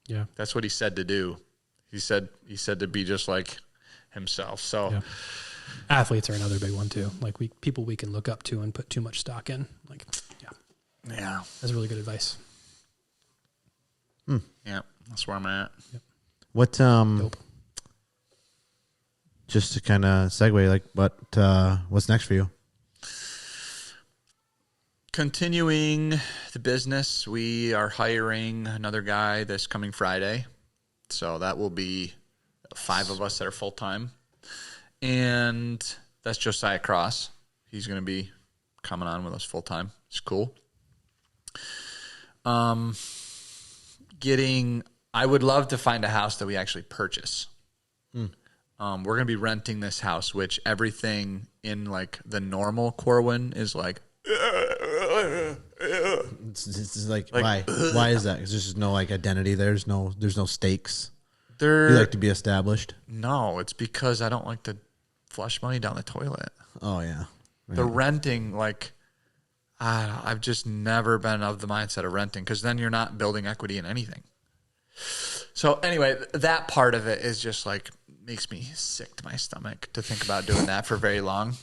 Yeah. That's what he said to do. He said to be just like himself. So athletes are another big one too. Like people we can look up to and put too much stock in. Like, yeah, that's really good advice. Yeah, that's where I'm at. Yep. What Dope. Just to kind of segue, like what's next for you? Continuing the business, we are hiring another guy this coming Friday. So that will be 5 of us that are full-time. And that's Josiah Cross. He's going to be coming on with us full-time. It's cool. I would love to find a house that we actually purchase. We're going to be renting this house, which everything in like the normal Corwin is like, It's like why is that? Because there's just no like identity. There's no stakes. You they're like to be established. no, it's because I don't like to flush money down the toilet. Oh yeah, The renting, like, I've just never been of the mindset of renting, because then you're not building equity in anything. So anyway, that part of it is just like makes me sick to my stomach to think about doing that for very long.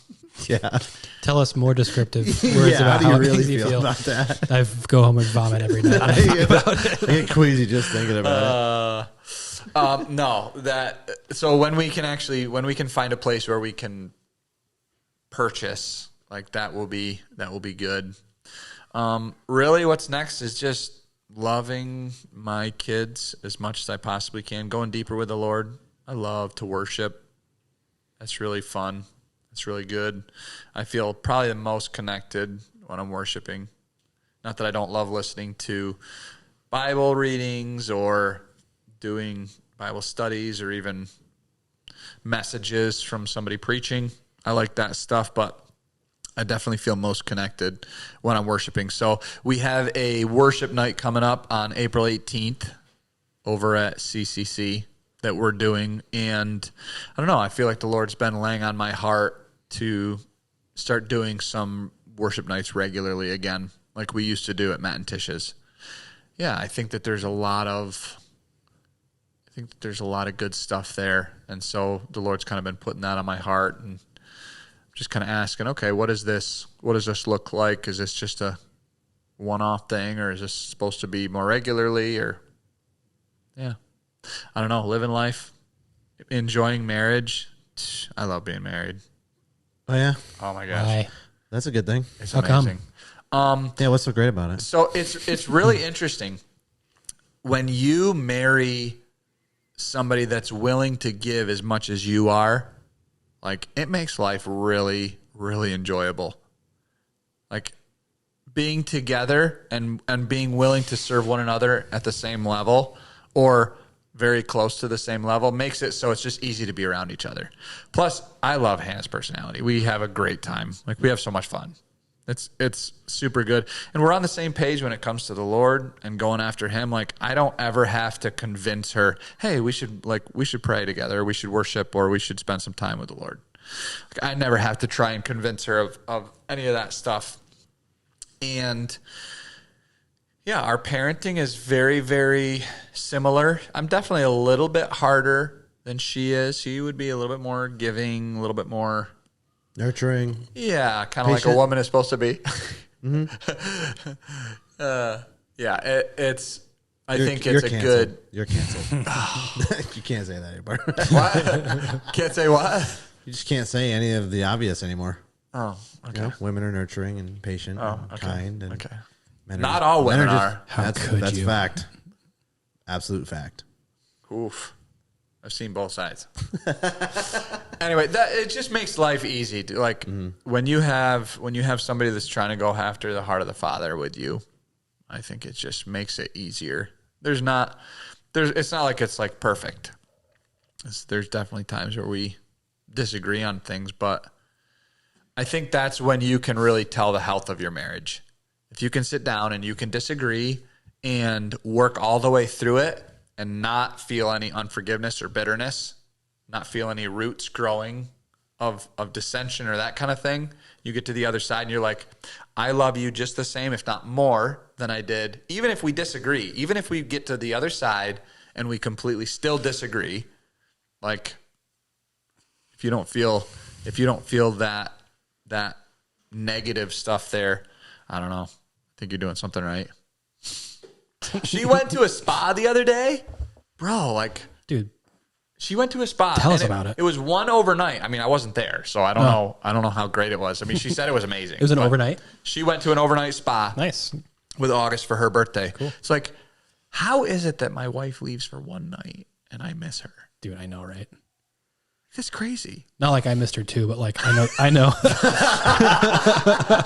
Yeah. Tell us more descriptive words about how it makes you feel about that. I go home and vomit every night. I get queasy just thinking about it. No, so when we can find a place where we can purchase, like that will be good. Really what's next is just loving my kids as much as I possibly can, going deeper with the Lord. I love to worship. That's really fun. It's really good. I feel probably the most connected when I'm worshiping. Not that I don't love listening to Bible readings or doing Bible studies or even messages from somebody preaching. I like that stuff, but I definitely feel most connected when I'm worshiping. So we have a worship night coming up on April 18th over at CCC that we're doing. And I don't know, I feel like the Lord's been laying on my heart to start doing some worship nights regularly again, like we used to do at Matt and Tish's. Yeah, I think that there's a lot of good stuff there. And so the Lord's kind of been putting that on my heart and just kind of asking, okay, what does this look like? Is this just a one-off thing, or is this supposed to be more regularly? Or, yeah, I don't know, living life, enjoying marriage. I love being married. Oh, yeah? Oh, my gosh. Why? That's a good thing. It's How amazing. Yeah, what's so great about it? So it's really interesting when you marry somebody that's willing to give as much as you are. Like, it makes life really, really enjoyable. Like, being together and being willing to serve one another at the same level or very close to the same level makes it so it's just easy to be around each other. Plus, I love Hannah's personality. We have a great time. Like, we have so much fun. It's super good. And we're on the same page when it comes to the Lord and going after him. Like, I don't ever have to convince her, hey, we should pray together, we should worship, or we should spend some time with the Lord. Like, I never have to try and convince her of any of that stuff. And yeah, our parenting is very, very similar. I'm definitely a little bit harder than she is. She would be a little bit more giving, a little bit more Nurturing. Yeah, kind of like a woman is supposed to be. Mm-hmm. I think it's a good. You're canceled. You can't say that anymore. What? Can't say what? You just can't say any of the obvious anymore. Oh, okay. You know, women are nurturing and patient and kind. And okay. Men Not all women are. That's fact. Absolute fact. Oof. I've seen both sides. Anyway, it just makes life easy. Like when you have somebody that's trying to go after the heart of the Father with you, I think it just makes it easier. It's not like it's like perfect. There's definitely times where we disagree on things, but I think that's when you can really tell the health of your marriage. If you can sit down and you can disagree and work all the way through it, and not feel any unforgiveness or bitterness, not feel any roots growing of dissension or that kind of thing. You get to the other side and you're like, I love you just the same, if not more than I did. Even if we disagree, even if we get to the other side and we completely still disagree, like if you don't feel that negative stuff there, I don't know. I think you're doing something right. She went to a spa the other day, bro. Like, dude, she went to a spa. Tell us about it. It was one overnight. I mean, I wasn't there, so I don't know. I don't know how great it was. I mean, she said it was amazing. It was an overnight. She went to an overnight spa. Nice. With August for her birthday. Cool. It's like, how is it that my wife leaves for one night and I miss her? Dude, I know, right? It's crazy. Not like I missed her too, but like I know.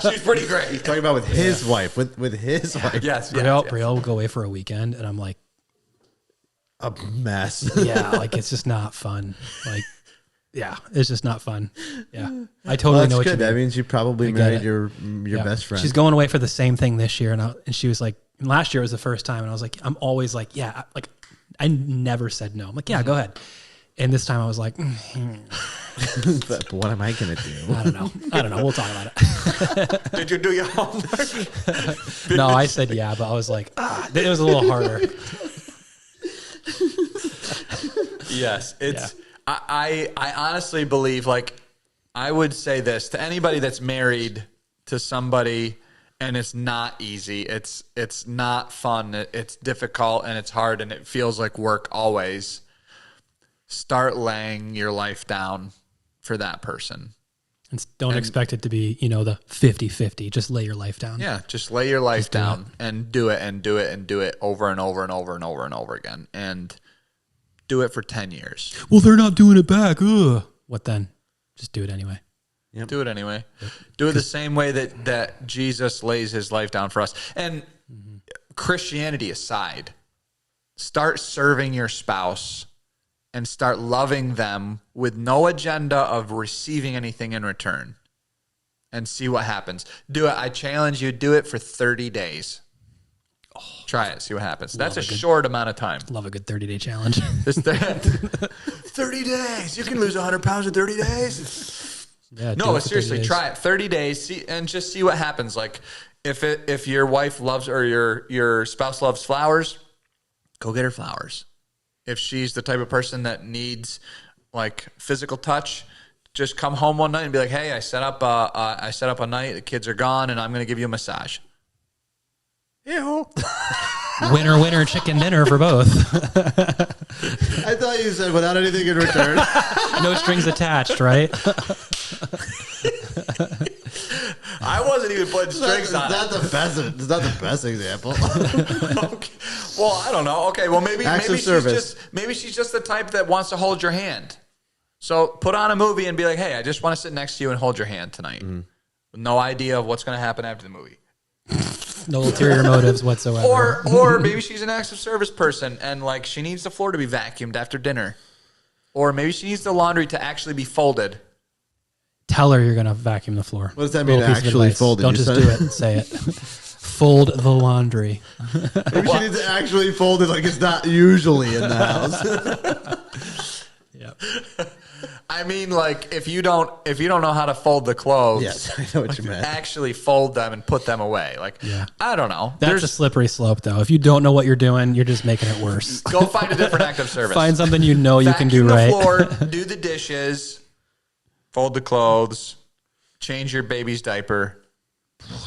She's pretty great. He's talking about with his wife, with his wife. Yes. Brielle will go away for a weekend, and I'm like a mess. Yeah, like it's just not fun. Like, yeah, it's just not fun. Yeah, I totally know what you mean. That means you probably married your best friend. She's going away for the same thing this year, and she was like, last year was the first time, and I was like, I'm always like, yeah, like I never said no. I'm like, yeah, go ahead. And this time I was like, but what am I going to do? I don't know. We'll talk about it. Did you do your homework? No, I said yeah, but I was like, it was a little harder. Yes. I honestly believe, like, I would say this to anybody that's married to somebody and it's not easy. It's not fun. It's difficult and it's hard and it feels like work always. Start laying your life down for that person. And don't expect it to be, the 50-50. Just lay your life down. Yeah, just lay your life down and do it and do it and do it over and over and over and over and over again. And do it for 10 years. Well, they're not doing it back. Ugh. What then? Just do it anyway. Yep. Do it anyway. Yep. Do it the same way that Jesus lays his life down for us. And Christianity aside, start serving your spouse and start loving them with no agenda of receiving anything in return and see what happens. Do it. I challenge you, do it for 30 days. Try it. See what happens. That's a short amount of time. Love a good 30-day challenge. 30 days. You can lose 100 pounds in 30 days. Yeah, no, seriously, try it. 30 days. And just see what happens. Like if your wife loves or your spouse loves flowers, go get her flowers. If she's the type of person that needs like physical touch, just come home one night and be like, "Hey, I set up a night. The kids are gone, and I'm going to give you a massage." Ew. Winner, chicken dinner for both. I thought you said without anything in return. No strings attached, right? I wasn't even putting strings on it. It's not the best example. Okay. Well, I don't know. Okay, well maybe she's just the type that wants to hold your hand. So put on a movie and be like, "Hey, I just want to sit next to you and hold your hand tonight." Mm-hmm. With no idea of what's going to happen after the movie. No ulterior motives whatsoever. Or maybe she's an acts of service person and like she needs the floor to be vacuumed after dinner. Or maybe she needs the laundry to actually be folded. Tell her you're going to vacuum the floor. What does that mean, actually folded? Don't just do it and say it. Fold the laundry. Maybe she needs to actually fold it like it's not usually in the house. Yep. I mean, like if you don't know how to fold the clothes, yes, I know what you meant. Actually fold them and put them away. Like, I don't know. That's a slippery slope, though. If you don't know what you're doing, you're just making it worse. Go find a different act of service. Find something you can do right. Vacuum the floor, do the dishes, fold the clothes, change your baby's diaper.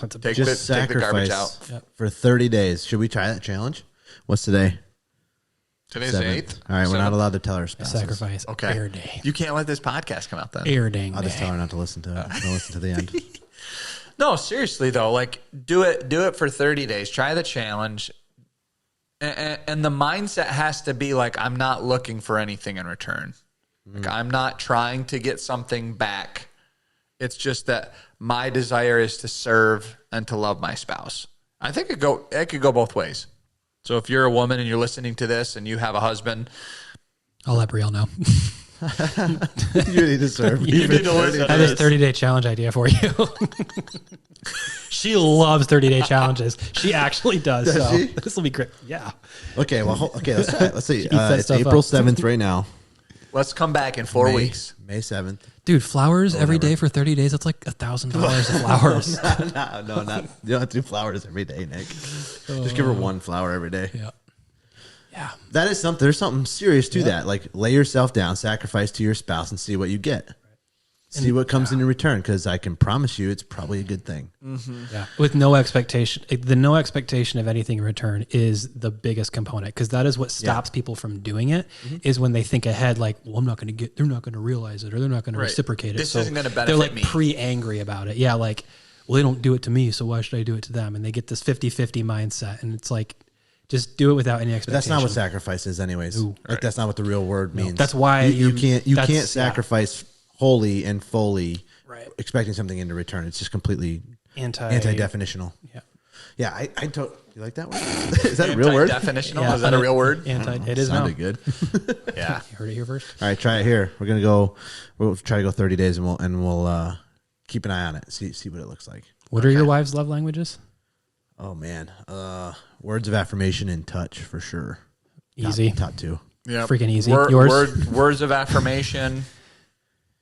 Take the garbage out. For 30 days. Should we try that challenge? What's today? Today's 8th. All right, we're not allowed to tell our spouses. Sacrifice. Okay. Air day. You can't let this podcast come out then. Air day. I'll just tell her not to listen to it. Don't listen to the end. No, seriously though, like do it for 30 days. Try the challenge. And the mindset has to be like, I'm not looking for anything in return. Like I'm not trying to get something back. It's just that my desire is to serve and to love my spouse. I think it could go both ways. So if you're a woman and you're listening to this and you have a husband, I'll let Brielle know. You need to serve. You need to listen. I have this 30-day challenge idea for you. She loves 30-day challenges. She actually does. Does she? This will be great. Yeah. Okay. Well. Okay. Let's try it. Let's see. It's April 7th right now. Let's come back in 4 weeks. May 7th. Dude, flowers every day for 30 days. That's like $1,000 of flowers. No, not. You don't have to do flowers every day, Nick. Just give her one flower every day. Yeah. Yeah. That is something. There's something serious to that. Like lay yourself down, sacrifice to your spouse, and see what you get. See what comes in return, because I can promise you it's probably a good thing. Mm-hmm. Yeah. With no expectation. The no expectation of anything in return is the biggest component, because that is what stops people from doing it, is when they think ahead like, well, they're not going to realize it, or they're not going to reciprocate it. This isn't going to benefit they're like me. Pre-angry about it. Yeah, like, well, they don't do it to me, so why should I do it to them? And they get this 50-50 mindset, and it's like, just do it without any expectation. But that's not what sacrifice is anyways. That's not what the real word means. That's why you can't sacrifice wholly and fully expecting something in return. It's just completely anti-definitional. Yeah. Yeah, you like that word? Is that a real word? Definitional? Yeah, is that a real word? It is now. Sounded good. Yeah. You heard it here first. All right, try it here. We'll try to go 30 days and we'll keep an eye on it. See what it looks like. What are your wife's love languages? Oh man. Words of affirmation and touch for sure. Easy. Top two. Yeah. Freaking easy. Yours? Words of affirmation.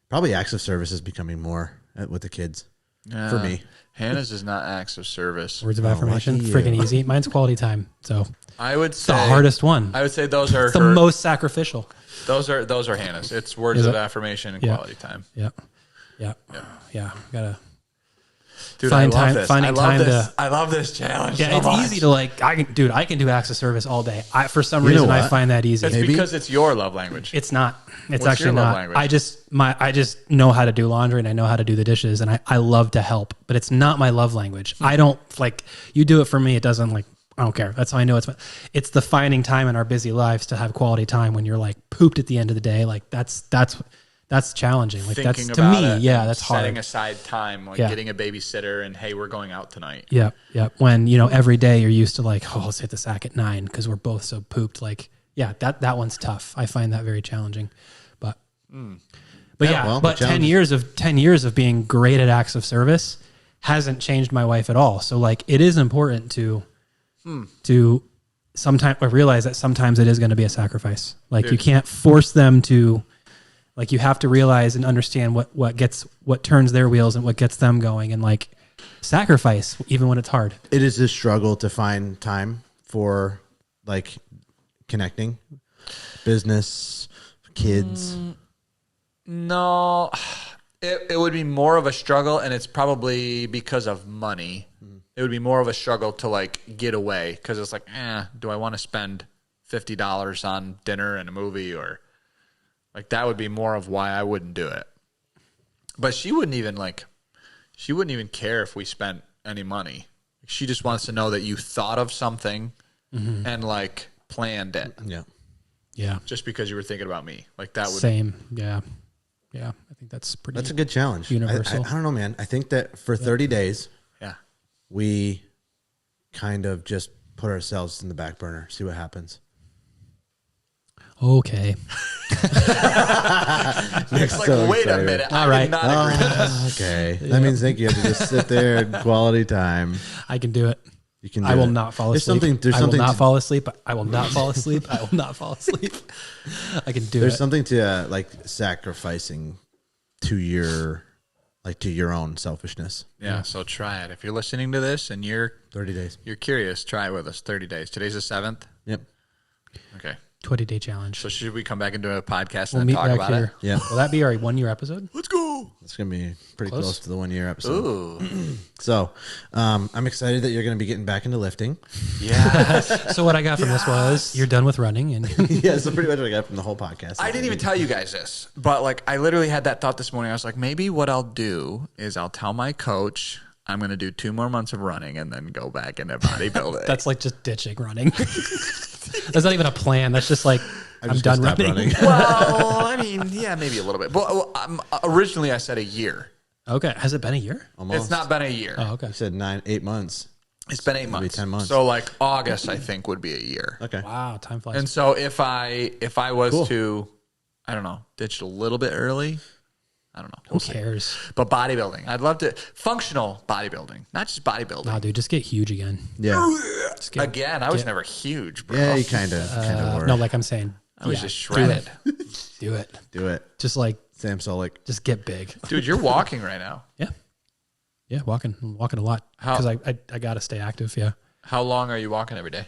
Probably acts of service is becoming more with the kids for me. Hannah's is not acts of service. Words of affirmation, freaking easy. Mine's quality time. So I would say the hardest one. I would say those are the most sacrificial. Those are Hannah's. It's words of affirmation and quality time. Yeah. Gotta Dude, find I love time. this. Finding time to. I love this challenge. Yeah, so it's much. easy to like. I can do acts of service all day. For some reason I find that easy. It's because it's your love language. It's not. It's What's actually your love not. language? I just know how to do laundry and I know how to do the dishes and I love to help, but it's not my love language. I don't like you do it for me. It doesn't like I don't care. That's how I know it's the finding time in our busy lives to have quality time when you're like pooped at the end of the day. Like that's challenging. Like Thinking that's to about me. it, Yeah, that's hard. Setting aside time, like getting a babysitter and hey, we're going out tonight. Yeah. Yeah. When, every day you're used to like, oh, let's hit the sack at 9 because we're both so pooped. Like, yeah, that one's tough. I find that very challenging. But 10 years of being great at acts of service hasn't changed my wife at all. So like it is important to sometimes realize that sometimes it is going to be a sacrifice. Like you can't force them to, like you have to realize and understand what turns their wheels and what gets them going and like sacrifice even when it's hard. It is a struggle to find time for like connecting, business, kids. No, it would be more of a struggle, and it's probably because of money. It would be more of a struggle to like get away because it's like, do I want to spend $50 on dinner and a movie or like that would be more of why I wouldn't do it. But she wouldn't even care if we spent any money. She just wants to know that you thought of something and like planned it. Yeah. Yeah. Just because you were thinking about me. Like that would Same. Yeah. Yeah. I think that's a good challenge. Universal. I don't know, man. I think that for 30 days, yeah. we kind of just put ourselves in the back burner, see what happens. Okay. It's like, wait a minute. All I right. did not agree to this. Okay. That means you have to just sit there and quality time. I can do it. You can. I will not fall asleep. I will not fall asleep. I will not fall asleep. I will not fall asleep. I can do it. There's something to like sacrificing to your own selfishness. Yeah, so try it. If you're listening to this and you're 30 days. You're curious, try it with us. 30 days. Today's the 7th. Yep. Okay. 20-day challenge. So should we come back and do a podcast We'll and meet then talk back about here. it? Yeah. Will that be our 1-year episode? Let's go. It's going to be pretty close to the 1-year episode. Ooh. So I'm excited that you're going to be getting back into lifting. Yeah. So what I got from this was you're done with running. And Yeah, so pretty much what I got from the whole podcast. I didn't even tell you guys this, but like I literally had that thought this morning. I was like, maybe what I'll do is I'll tell my coach I'm going to do 2 more months of running and then go back into bodybuilding. that's like just ditching running. That's not even a plan. That's just like, I'm done running. Well, I mean, yeah, maybe a little bit. But originally I said a year. Okay. Has it been a year? Almost. It's not been a year. Oh, okay. You said 8 months. It's been 8 months. 10 months. So like August, I think would be a year. Okay. Wow. Time flies. And so if I was to, I don't know, ditch it a little bit early, I don't know. Who cares? But bodybuilding, I'd love to. Functional bodybuilding, not just bodybuilding. Nah, dude, just get huge again. Yeah. Again, I was never huge, bro. Yeah, you kind of were. No, like I'm saying. I was just shredded. Do it. Do it. Just like, Sam Solik. just get big. Dude, you're walking right now. Yeah. Yeah, I'm walking a lot because I got to stay active. Yeah. How long are you walking every day?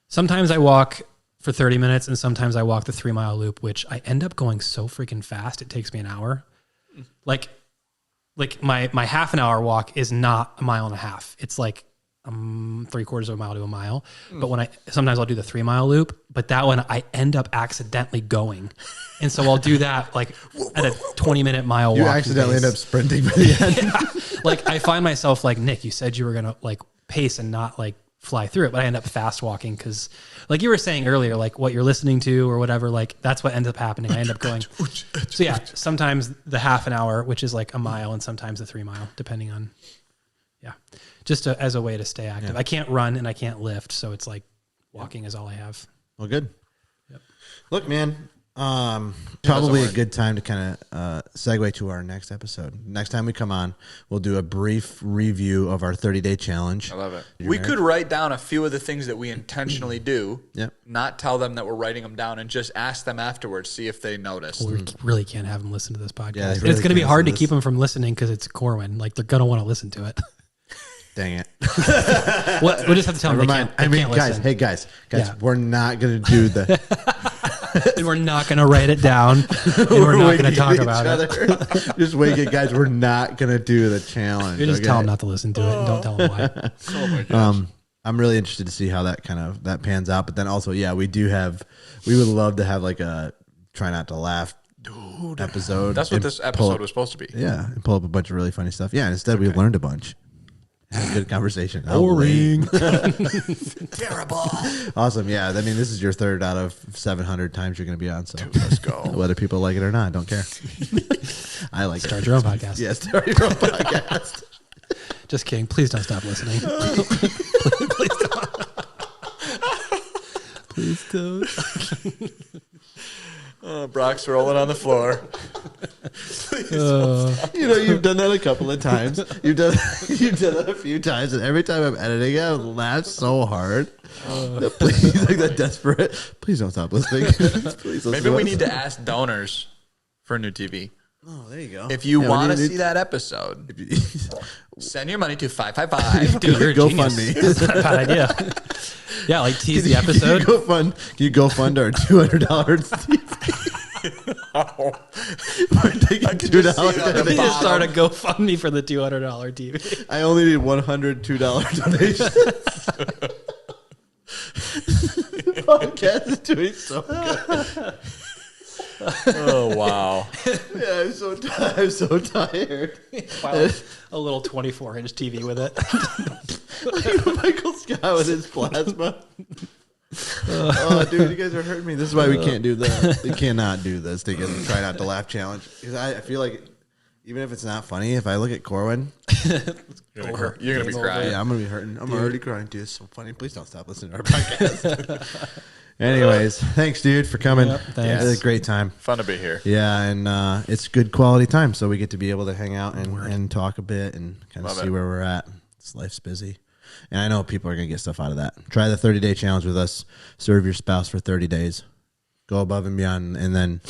Sometimes I walk for 30 minutes and sometimes I walk the 3-mile loop, which I end up going so freaking fast. It takes me an hour. Like my half an hour walk is not 1.5 miles. It's like 3/4 of a mile to a mile. But sometimes I'll do the 3-mile loop, but that one I end up accidentally going. And so I'll do that like at a 20-minute mile walk. You accidentally end up sprinting by the end. Yeah. Like I find myself like, Nick, you said you were going to like pace and not like fly through it, but I end up fast walking because like you were saying earlier, like what you're listening to or whatever, like that's what ends up happening. I end up going. So yeah, sometimes the half an hour, which is like a mile, and sometimes the 3-mile, depending on, just as a way to stay active. I can't run and I can't lift. So it's like walking is all I have. Well, good. Yep. Look, man, probably a good time to kind of segue to our next episode. Next time we come on, we'll do a brief review of our 30-day challenge. I love it. We could write down a few of the things that we intentionally do. Yep. Not tell them that we're writing them down and just ask them afterwards, see if they noticed. Well, we really can't have them listen to this podcast. Yeah, it's going to be hard to keep them from listening because it's Corwin. Like they're going to want to listen to it. Dang it. We'll just have to tell them they can't guys, listen. hey guys, we're not going to do the and we're not going to write it down. And we're not going to talk about it. Just wake it, guys. We're not going to do the challenge. You just tell them not to listen to it, and don't tell them why. Oh my gosh. I'm really interested to see how that pans out. But then also, yeah, we would love to have like a try not to laugh episode. That's what this episode was supposed to be. Yeah, and pull up a bunch of really funny stuff. Yeah, and instead we learned a bunch. Had a good conversation. Boring. Terrible. Awesome. Yeah, I mean, this is your third out of 700 times you're going to be on. So let's go. Whether people like it or not, I don't care. I like Start your own podcast. Yeah, start your own podcast. Just kidding. Please don't stop listening. Please don't. Brock's rolling on the floor. You've done that a couple of times. You've done that a few times, and every time I'm editing it, I laugh so hard. Please, like that desperate. Please don't stop listening. Please Maybe we need to ask donors for a new TV. Oh, there you go. If you want to see that episode, send your money to 555. Dude, you're a GoFundMe. That's not a bad idea. Yeah, like tease the episode. Can you go fund our $200 TV? We're taking $2. We just start a GoFundMe for the $200 TV. I only need $102 donation. The podcast is doing so good. Oh wow! Yeah, I'm so tired. Wow, a little 24-inch TV with it. Like Michael Scott with his plasma. Oh, dude, you guys are hurting me. This is why we can't do that. We cannot do this. Try not to laugh challenge. Because I feel like even if it's not funny, if I look at Corwin, you're gonna be crying. Yeah, I'm gonna be hurting. I'm already crying, dude. It's so funny. Please don't stop listening to our podcast. Anyways, thanks, dude, for coming. Yep, thanks. Yeah, it was a great time. Fun to be here. Yeah, and it's good quality time, so we get to be able to hang out and talk a bit and kind of see where we're at. Life's busy. And I know people are going to get stuff out of that. Try the 30-day challenge with us. Serve your spouse for 30 days. Go above and beyond, and then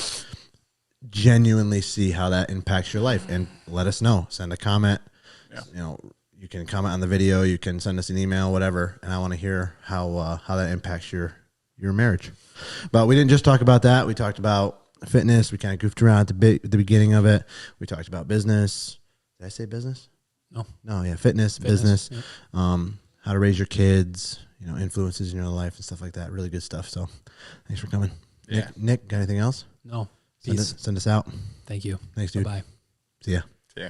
genuinely see how that impacts your life. And let us know. Send a comment. Yeah. You can comment on the video. You can send us an email, whatever. And I want to hear how that impacts your marriage. But we didn't just talk about that. We talked about fitness. We kind of goofed around at the beginning of it. We talked about business. Did I say business? No, yeah, fitness, business, yep. How to raise your kids, influences in your life and stuff like that. Really good stuff. So thanks for coming. Yeah. Nick, got anything else? No. Send us out. Thank you. Thanks, dude. Bye. See ya. Yeah.